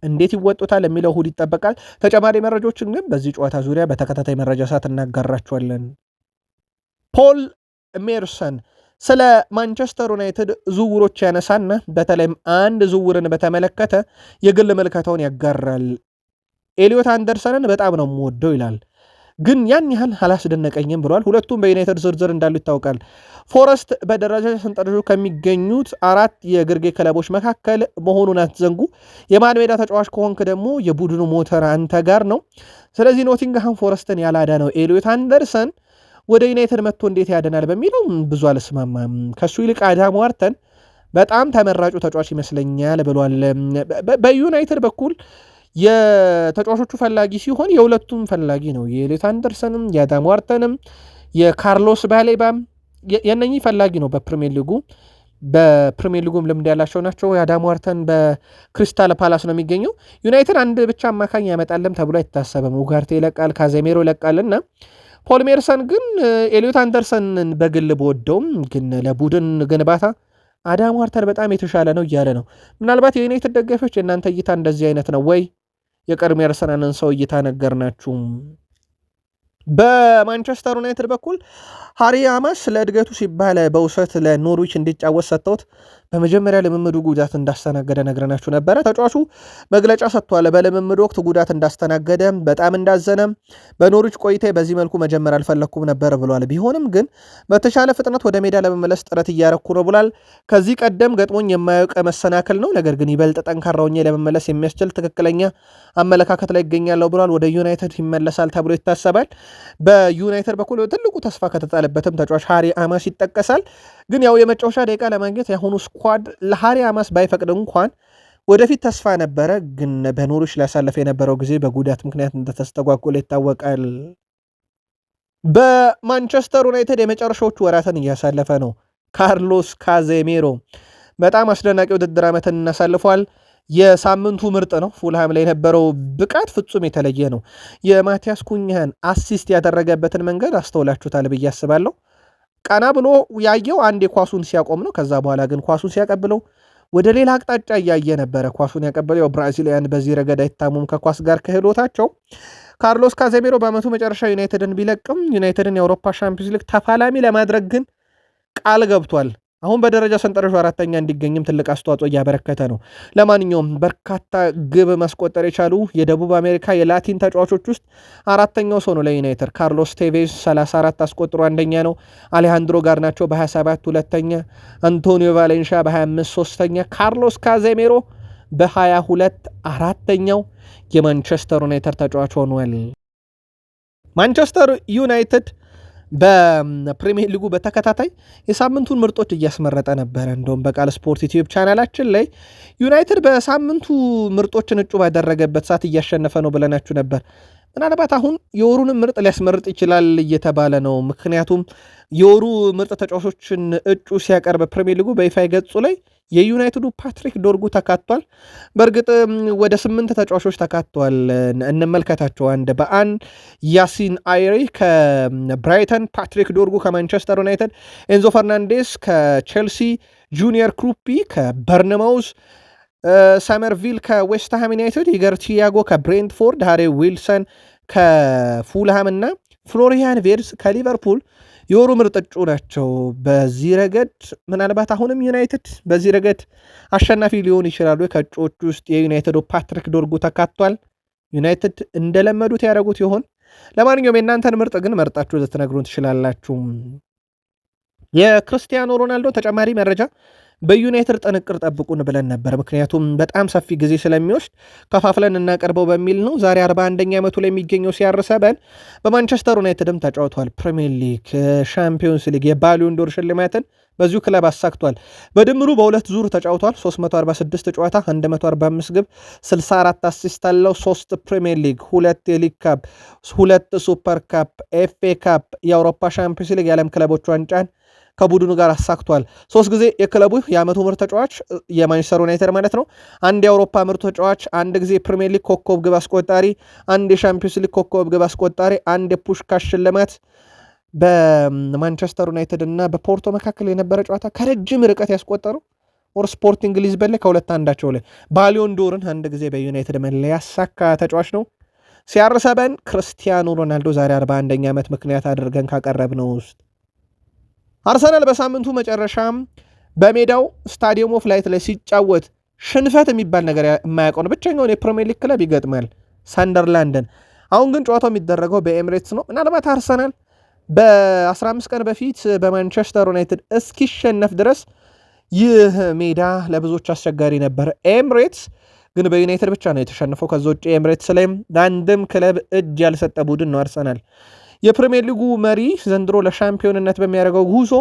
እንዴት ይወጡታል የሚለው እሁድ ይጠበቃል። ተጨማሪ መረጃዎችን ግን በዚህ ጨዋታ ዙሪያ በተከታታይ መረጃ ሰዓት እናጋራቸዋለን። ፖል ሜርሰን ስለ ማንቸስተር ዩናይትድ ዝውውሮች ያነሳና በተለይም አንድ ዝውውርን በተመለከተ የግል መልከታውን ያጋራል። ኤሊዮት አንደርሰንን በጣም ነው የምወደው ይላል፣ ግን ያን ያህል አላስደነቀኝም ብሏል። ሁለቱም በዩናይትድ ዝርዝር እንዳሉ ይታወቃል። ፎረስት በደረጃ ሰንጠረዡ ከሚገኙት 4 የግርጌ ክለቦች መካከል መሆኑን አትዘንጉ። የመሃል ሜዳ ተጫዋች ከሆንክ ደግሞ የቡድኑ ሞተር አንተ ጋር ነው። ስለዚህ ኖቲንግሃም ፎረስትን ያላዳነው ኤሊዮት አንደርሰን ወደ ዩናይትድ መጥቶ እንዴት ያደናል በሚለው ብዙ አልስማማም። ከሱ ይልቅ አዳም ዋርተን በጣም ተመራጩ ተጫዋች ይመስለኛል ብሏል። በዩናይትድ በኩል የተጫዋቾቹ ፈላጊ ሲሆን የሁለቱም ፈላጊ ነው። የኤሊዮት አንደርሰንም የአዳም ዋርተንም የካርሎስ ባሌባም የነኚህ ፈላጊ ነው። በፕሪሚየር ሊጉም ልምድ ያላቸው ናቸው። የአዳም ዋርተን በክሪስታል ፓላስ ነው የሚገኘው። ዩናይትድ አንድ ብቻ አማካኝ ያመጣለም ተብሎ አይታሰብም። ኡጋርቴ ይለቃል፣ ካዜሜሮ ይለቃልና ፖል ሜርሰን ግን ኤሊዮት አንደርሰንን በግል በወደውም ግን ለቡድን ግንባታ አዳም ዋርተን በጣም የተሻለ ነው እያለ ነው። ምናልባት የዩናይትድ ደጋፊዎች የእናንተ እይታ እንደዚህ አይነት ነው ወይ? የቀድሞ የአርሰናልን ሰው እይታ ነገርናችሁ። በማንቸስተር ዩናይትድ በኩል ሃሪ አማስ ለእድገቱ ሲባል በውሰት ለኖርዊች እንዲጫወት ሰጥተውት በመጀመሪያ ልምምዱ ጉዳት እንዳስተናገደ ነግረናችሁ ነበረ። ተጫዋቹ መግለጫ ሰጥቷል። በልምምዱ ወቅት ጉዳት እንዳስተናገደ በጣም እንዳዘነ፣ በኖርዊች ቆይታ በዚህ መልኩ መጀመር አልፈለግኩም ነበር ብሏል። ቢሆንም ግን በተሻለ ፍጥነት ወደ ሜዳ ለመመለስ ጥረት እያረኩ ነው ብሏል። ከዚህ ቀደም ገጥሞኝ የማያውቅ መሰናክል ነው፣ ነገር ግን ይበልጥ ጠንካራ ሆኜ ለመመለስ የሚያስችል ትክክለኛ አመለካከት ላይ ይገኛለሁ ብሏል። ወደ ዩናይትድ ይመለሳል ተብሎ ይታሰባል። በዩናይትድ በኩል ትልቁ ተስፋ ከተጣለበትም ተጫዋች ሃሪ አማስ ይጠቀሳል። ግን ያው የመጫወቻ ደቂቃ ለማግኘት የአሁኑ ስኳድ ለሃሪ አማስ ባይፈቅድ እንኳን ወደፊት ተስፋ ነበረ። ግን በኖርዊች ሊያሳለፈ የነበረው ጊዜ በጉዳት ምክንያት እንደተስተጓጎለ ይታወቃል። በማንቸስተር ዩናይትድ የመጨረሻዎቹ ወራትን እያሳለፈ ነው። ካርሎስ ካዜሜሮ በጣም አስደናቂ ውድድር ዓመትን እናሳልፏል። የሳምንቱ ምርጥ ነው። ፉልሃም ላይ የነበረው ብቃት ፍጹም የተለየ ነው። የማቲያስ ኩኛህን አሲስት ያደረገበትን መንገድ አስተውላችሁታል ብዬ አስባለሁ። ቀና ብሎ ያየው አንድ ኳሱን ሲያቆም ነው። ከዛ በኋላ ግን ኳሱን ሲያቀብለው ወደ ሌላ አቅጣጫ እያየ ነበረ ኳሱን ያቀበለው። ብራዚሊያን በዚህ ረገድ አይታሙም ከኳስ ጋር ክህሎታቸው። ካርሎስ ካዜሜሮ በዓመቱ መጨረሻ ዩናይትድን ቢለቅም ዩናይትድን የአውሮፓ ሻምፒዮንስ ሊግ ተፋላሚ ለማድረግ ግን ቃል ገብቷል። አሁን በደረጃ ሰንጠረዡ 4ኛ እንዲገኝም ትልቅ አስተዋጽኦ እያበረከተ ነው። ለማንኛውም በርካታ ግብ ማስቆጠር የቻሉ የደቡብ አሜሪካ የላቲን ተጫዋቾች ውስጥ 4ኛው ሰው ነው ለዩናይትድ። ካርሎስ ቴቬዝ 34 አስቆጥሮ አንደኛ ነው። አሌሃንድሮ ጋርናቾ በ27 ሁለተኛ፣ አንቶኒዮ ቫሌንሻ በ25 ሶስተኛ፣ ካርሎስ ካዜሜሮ በ22 አራተኛው የማንቸስተር ዩናይትድ ተጫዋች ሆኗል። ማንቸስተር ዩናይትድ በፕሪሚየር ሊጉ በተከታታይ የሳምንቱን ምርጦች እያስመረጠ ነበረ። እንደውም በቃል ስፖርት ዩቲዩብ ቻናላችን ላይ ዩናይትድ በሳምንቱ ምርጦችን እጩ ባደረገበት ሰዓት እያሸነፈ ነው ብለናችሁ ነበር። ምናልባት አሁን የወሩንም ምርጥ ሊያስመርጥ ይችላል እየተባለ ነው። ምክንያቱም የወሩ ምርጥ ተጫዋቾችን እጩ ሲያቀርብ ፕሪሚየር ሊጉ በይፋ ገጹ ላይ የዩናይትዱ ፓትሪክ ዶርጉ ተካቷል። በእርግጥ ወደ 8 ተጫዋቾች ተካቷል። እንመልከታቸው አንድ በአንድ ያሲን አይሪ ከብራይተን፣ ፓትሪክ ዶርጉ ከማንቸስተር ዩናይትድ፣ ኤንዞ ፈርናንዴስ ከቼልሲ፣ ጁኒየር ክሩፒ ከበርንማውዝ፣ ሳመርቪል ከዌስትሃም ዩናይትድ፣ ኢገር ቲያጎ ከብሬንትፎርድ፣ ሃሪ ዊልሰን ከፉልሃም እና ፍሎሪያን ቬርዝ ከሊቨርፑል የወሩ ምርጥ እጩ ናቸው። በዚህ ረገድ ምናልባት አሁንም ዩናይትድ በዚህ ረገድ አሸናፊ ሊሆን ይችላሉ። ከእጩዎቹ ውስጥ የዩናይትዱ ፓትሪክ ዶርጉ ተካቷል። ዩናይትድ እንደለመዱት ያደረጉት ይሆን? ለማንኛውም የእናንተን ምርጥ ግን መርጣችሁ ልትነግሩን ትችላላችሁ። የክርስቲያኖ ሮናልዶ ተጨማሪ መረጃ በዩናይትድ ጥንቅር ጠብቁን ብለን ነበር። ምክንያቱም በጣም ሰፊ ጊዜ ስለሚወስድ ከፋፍለን እናቀርበው በሚል ነው። ዛሬ 41ኛ ዓመቱ ላይ የሚገኘው ሲያርሰበን በማንቸስተር ዩናይትድም ተጫውቷል። ፕሪሚየር ሊግ፣ ሻምፒዮንስ ሊግ፣ የባሊዮን ዶር ሽልማትን በዚሁ ክለብ አሳክቷል። በድምሩ በሁለት ዙር ተጫውቷል። 346 ጨዋታ፣ 145 ግብ፣ 64 አሲስት አለው። 3 ፕሪሚየር ሊግ፣ 2 የሊግ ካፕ፣ 2 ሱፐር ካፕ፣ ኤፍኤ ካፕ፣ የአውሮፓ ሻምፒዮንስ ሊግ፣ የዓለም ክለቦች ዋንጫን ከቡድኑ ጋር አሳክቷል። 3 ጊዜ የክለቡ የዓመቱ ምርጥ ተጫዋች የማንቸስተር ዩናይትድ ማለት ነው። አንድ የአውሮፓ ምርጥ ተጫዋች፣ አንድ ጊዜ ፕሪሚየር ሊግ ኮከብ ግብ አስቆጣሪ፣ አንድ የሻምፒዮንስ ሊግ ኮከብ ግብ አስቆጣሪ፣ አንድ የፑሽካሽ ሽልማት። በማንቸስተር ዩናይትድ እና በፖርቶ መካከል የነበረ ጨዋታ ከረጅም ርቀት ያስቆጠሩ ኦር ስፖርቲንግ ሊዝበን ላይ ከ2-1 ላይ ባሊዮን ዶርን አንድ ጊዜ በዩናይትድ መለያ ያሳካ ተጫዋች ነው። ሲያርሰበን ክርስቲያኖ ሮናልዶ ዛሬ 41ኛ ዓመት ምክንያት አድርገን ካቀረብነው ውስጥ አርሰናል በሳምንቱ መጨረሻም በሜዳው ስታዲየም ኦፍ ላይት ላይ ሲጫወት ሽንፈት የሚባል ነገር የማያውቀውን ብቸኛውን የፕሪሚየር ሊግ ክለብ ይገጥማል፣ ሰንደርላንድን። አሁን ግን ጨዋታው የሚደረገው በኤምሬትስ ነው። ምናልባት አርሰናል በ15 ቀን በፊት በማንቸስተር ዩናይትድ እስኪሸነፍ ድረስ ይህ ሜዳ ለብዙዎች አስቸጋሪ ነበር። ኤምሬትስ ግን በዩናይትድ ብቻ ነው የተሸነፈው። ከዛ ውጭ ኤምሬትስ ላይም ለአንድም ክለብ እጅ ያልሰጠ ቡድን ነው አርሰናል። የፕሪሚየር ሊጉ መሪ ዘንድሮ ለሻምፒዮንነት በሚያደርገው ጉዞ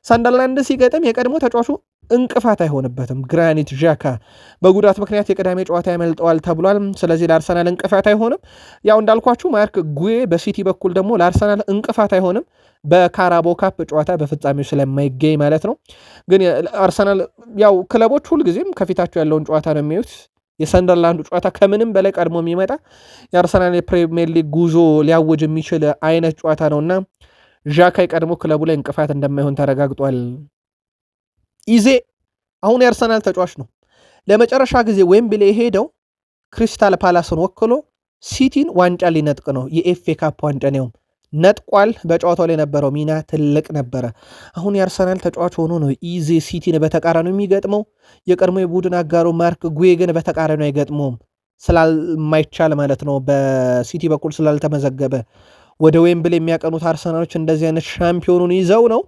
ሰንደርላንድ ሲገጥም የቀድሞ ተጫዋቹ እንቅፋት አይሆንበትም። ግራኒት ዣካ በጉዳት ምክንያት የቅዳሜ ጨዋታ ያመልጠዋል ተብሏል። ስለዚህ ለአርሰናል እንቅፋት አይሆንም። ያው እንዳልኳችሁ ማርክ ጉዌ በሲቲ በኩል ደግሞ ለአርሰናል እንቅፋት አይሆንም፣ በካራቦ ካፕ ጨዋታ በፍጻሜው ስለማይገኝ ማለት ነው። ግን አርሰናል ያው ክለቦች ሁልጊዜም ከፊታቸው ያለውን ጨዋታ ነው የሚዩት። የሰንደርላንዱ ጨዋታ ከምንም በላይ ቀድሞ የሚመጣ የአርሰናል የፕሪሚየር ሊግ ጉዞ ሊያወጅ የሚችል አይነት ጨዋታ ነውና ዣካ የቀድሞ ክለቡ ላይ እንቅፋት እንደማይሆን ተረጋግጧል። ኢዜ አሁን የአርሰናል ተጫዋች ነው። ለመጨረሻ ጊዜ ዌምብሌ ሄደው ክሪስታል ፓላስን ወክሎ ሲቲን ዋንጫ ሊነጥቅ ነው። የኤፍኤ ካፕ ዋንጫ ነው ነጥቋል። በጨዋታው ላይ የነበረው ሚና ትልቅ ነበረ። አሁን የአርሰናል ተጫዋች ሆኖ ነው ኢዜ ሲቲን በተቃራኒው የሚገጥመው። የቀድሞ የቡድን አጋሩ ማርክ ጉዌ ግን በተቃራኒው አይገጥመውም፣ ስላልማይቻል ማለት ነው። በሲቲ በኩል ስላልተመዘገበ ወደ ዌምብል የሚያቀኑት አርሰናሎች እንደዚህ አይነት ሻምፒዮኑን ይዘው ነው።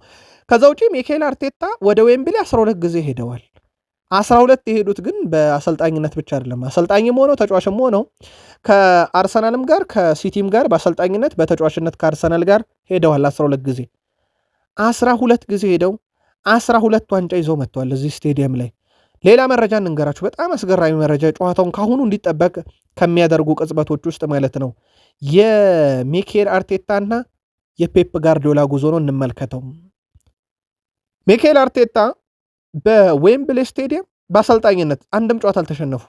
ከዛ ውጪ ሚኬል አርቴታ ወደ ዌምብል 12 ጊዜ ሄደዋል። 12 የሄዱት ግን በአሰልጣኝነት ብቻ አይደለም። አሰልጣኝም ሆነው ተጫዋችም ሆነው ከአርሰናልም ጋር ከሲቲም ጋር በአሰልጣኝነት በተጫዋችነት ከአርሰናል ጋር ሄደዋል። 12 ጊዜ 12 ጊዜ ሄደው 12 ዋንጫ ይዘው መጥተዋል እዚህ ስቴዲየም ላይ። ሌላ መረጃ እንንገራችሁ፣ በጣም አስገራሚ መረጃ፣ ጨዋታውን ካሁኑ እንዲጠበቅ ከሚያደርጉ ቅጽበቶች ውስጥ ማለት ነው። የሚኬል አርቴታና የፔፕ ጋርዲዮላ ጉዞ ነው፣ እንመልከተው። ሚኬል አርቴታ በዌምብሌ ስቴዲየም በአሰልጣኝነት አንድም ጨዋታ አልተሸነፉ፣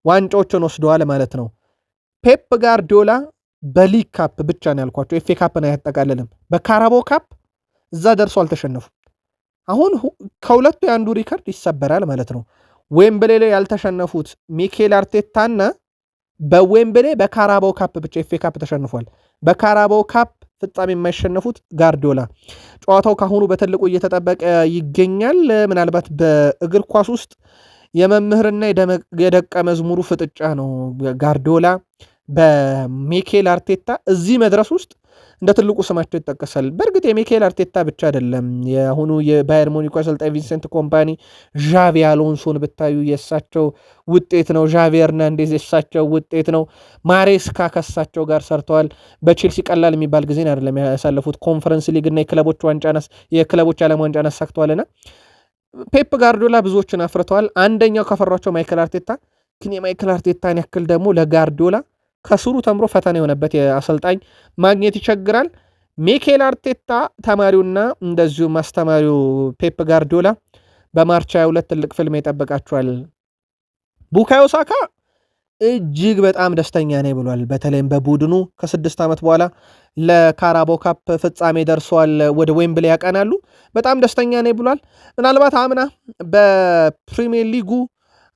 ዋንጫዎችን ወስደዋል ማለት ነው። ፔፕ ጋርዲዮላ በሊግ ካፕ ብቻ ነው ያልኳቸው፣ ኤፍኤ ካፕን አያጠቃልልም። በካራቦ ካፕ እዛ ደርሶ አልተሸነፉ። አሁን ከሁለቱ የአንዱ ሪከርድ ይሰበራል ማለት ነው። ዌምብሌ ላይ ያልተሸነፉት ሚኬል አርቴታና በዌምብሌ በካራቦ ካፕ ብቻ ኤፍኤ ካፕ ተሸንፏል። በካራቦ ካፕ ፍጻሜ የማይሸነፉት ጋርዲዮላ። ጨዋታው ካሁኑ በትልቁ እየተጠበቀ ይገኛል። ምናልባት በእግር ኳስ ውስጥ የመምህርና የደቀ መዝሙሩ ፍጥጫ ነው። ጋርዲዮላ በሚኬል አርቴታ እዚህ መድረስ ውስጥ እንደ ትልቁ ስማቸው ይጠቀሳል። በእርግጥ የሚኬል አርቴታ ብቻ አይደለም። የአሁኑ የባየር ሙኒኩ አሰልጣኝ ቪንሰንት ኮምፓኒ ዣቪ አሎንሶን ብታዩ የእሳቸው ውጤት ነው። ዣቪ ኤርናንዴዝ የእሳቸው ውጤት ነው። ማሬስካ ከእሳቸው ጋር ሰርተዋል። በቼልሲ ቀላል የሚባል ጊዜ አይደለም ያሳለፉት። ኮንፈረንስ ሊግ እና የክለቦች ዓለም ዋንጫን አሳክተዋልና ፔፕ ጋርዲዮላ ብዙዎችን አፍርተዋል። አንደኛው ከፈሯቸው ማይክል አርቴታ፣ ግን የማይክል አርቴታን ያክል ደግሞ ለጋርዲዮላ ከስሩ ተምሮ ፈተና የሆነበት የአሰልጣኝ ማግኘት ይቸግራል። ሚኬል አርቴታ ተማሪውና እንደዚሁም አስተማሪው ፔፕ ጋርዲዮላ በማርች 22 ትልቅ ፊልም ይጠብቃቸዋል። ቡካዮ ሳካ እጅግ በጣም ደስተኛ ነኝ ብሏል። በተለይም በቡድኑ ከ6 ዓመት በኋላ ለካራቦ ካፕ ፍጻሜ ደርሰዋል። ወደ ዌምብሊ ያቀናሉ። በጣም ደስተኛ ነኝ ብሏል። ምናልባት አምና በፕሪሚየር ሊጉ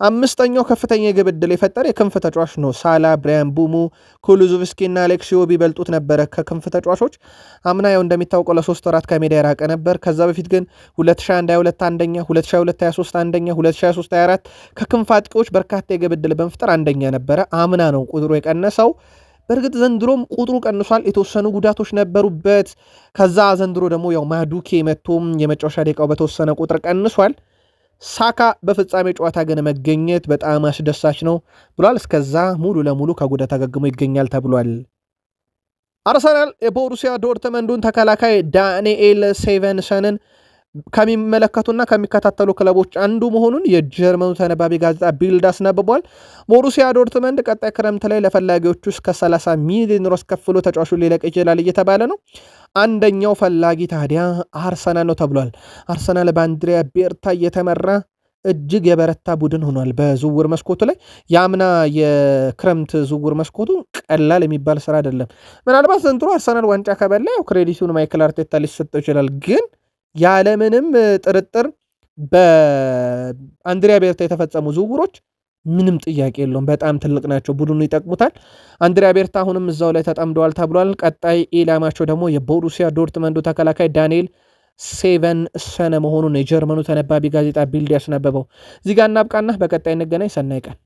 5ኛው ከፍተኛ የግብ ዕድል የፈጠረ የክንፍ ተጫዋች ነው። ሳላ፣ ብራያን ቡሙ፣ ኩሉዙቭስኪ እና አሌክሲዮ ቢበልጡት ነበረ ከክንፍ ተጫዋቾች። አምና ያው እንደሚታወቀው ለ3 ወራት ከሜዳ የራቀ ነበር። ከዛ በፊት ግን 2021/22 አንደኛ፣ 2022/23 አንደኛ፣ 2023/24 ከክንፍ አጥቂዎች በርካታ የግብ ዕድል በመፍጠር አንደኛ ነበረ። አምና ነው ቁጥሩ የቀነሰው። በእርግጥ ዘንድሮም ቁጥሩ ቀንሷል። የተወሰኑ ጉዳቶች ነበሩበት። ከዛ ዘንድሮ ደግሞ ያው ማዱኬ መቶም የመጫወቻ ደቂቃው በተወሰነ ቁጥር ቀንሷል። ሳካ በፍጻሜ ጨዋታ ግን መገኘት በጣም አስደሳች ነው ብሏል። እስከዛ ሙሉ ለሙሉ ከጉዳት አገግሞ ይገኛል ተብሏል። አርሰናል የቦሩሲያ ዶርትመንዱን ተከላካይ ዳንኤል ሴቨንሰንን ከሚመለከቱና ከሚከታተሉ ክለቦች አንዱ መሆኑን የጀርመኑ ተነባቢ ጋዜጣ ቢልድ አስነብቧል። ቦሩሲያ ዶርትመንድ ቀጣይ ክረምት ላይ ለፈላጊዎቹ እስከ 30 ሚሊዮን ዩሮ ከፍሎ ተጫዋቹን ሊለቅ ይችላል እየተባለ ነው። አንደኛው ፈላጊ ታዲያ አርሰናል ነው ተብሏል። አርሰናል በአንድሪያ ቤርታ እየተመራ እጅግ የበረታ ቡድን ሆኗል። በዝውውር መስኮቱ ላይ የአምና የክረምት ዝውውር መስኮቱ ቀላል የሚባል ስራ አይደለም። ምናልባት ዘንድሮ አርሰናል ዋንጫ ከበላ ያው ክሬዲቱን ማይክል አርቴታ ሊሰጠው ይችላል። ግን ያለምንም ጥርጥር በአንድሪያ ቤርታ የተፈጸሙ ዝውውሮች ምንም ጥያቄ የለውም፣ በጣም ትልቅ ናቸው፣ ቡድኑ ይጠቅሙታል። አንድሪያ ቤርታ አሁንም እዛው ላይ ተጠምደዋል ተብሏል። ቀጣይ ኢላማቸው ደግሞ የቦሩሲያ ዶርትመንዱ ተከላካይ ዳንኤል ሴቨንሰን መሆኑን የጀርመኑ ተነባቢ ጋዜጣ ቢልድ ያስነበበው። እዚህ ጋር እናብቃና በቀጣይ እንገናኝ። ሰናይ ቀን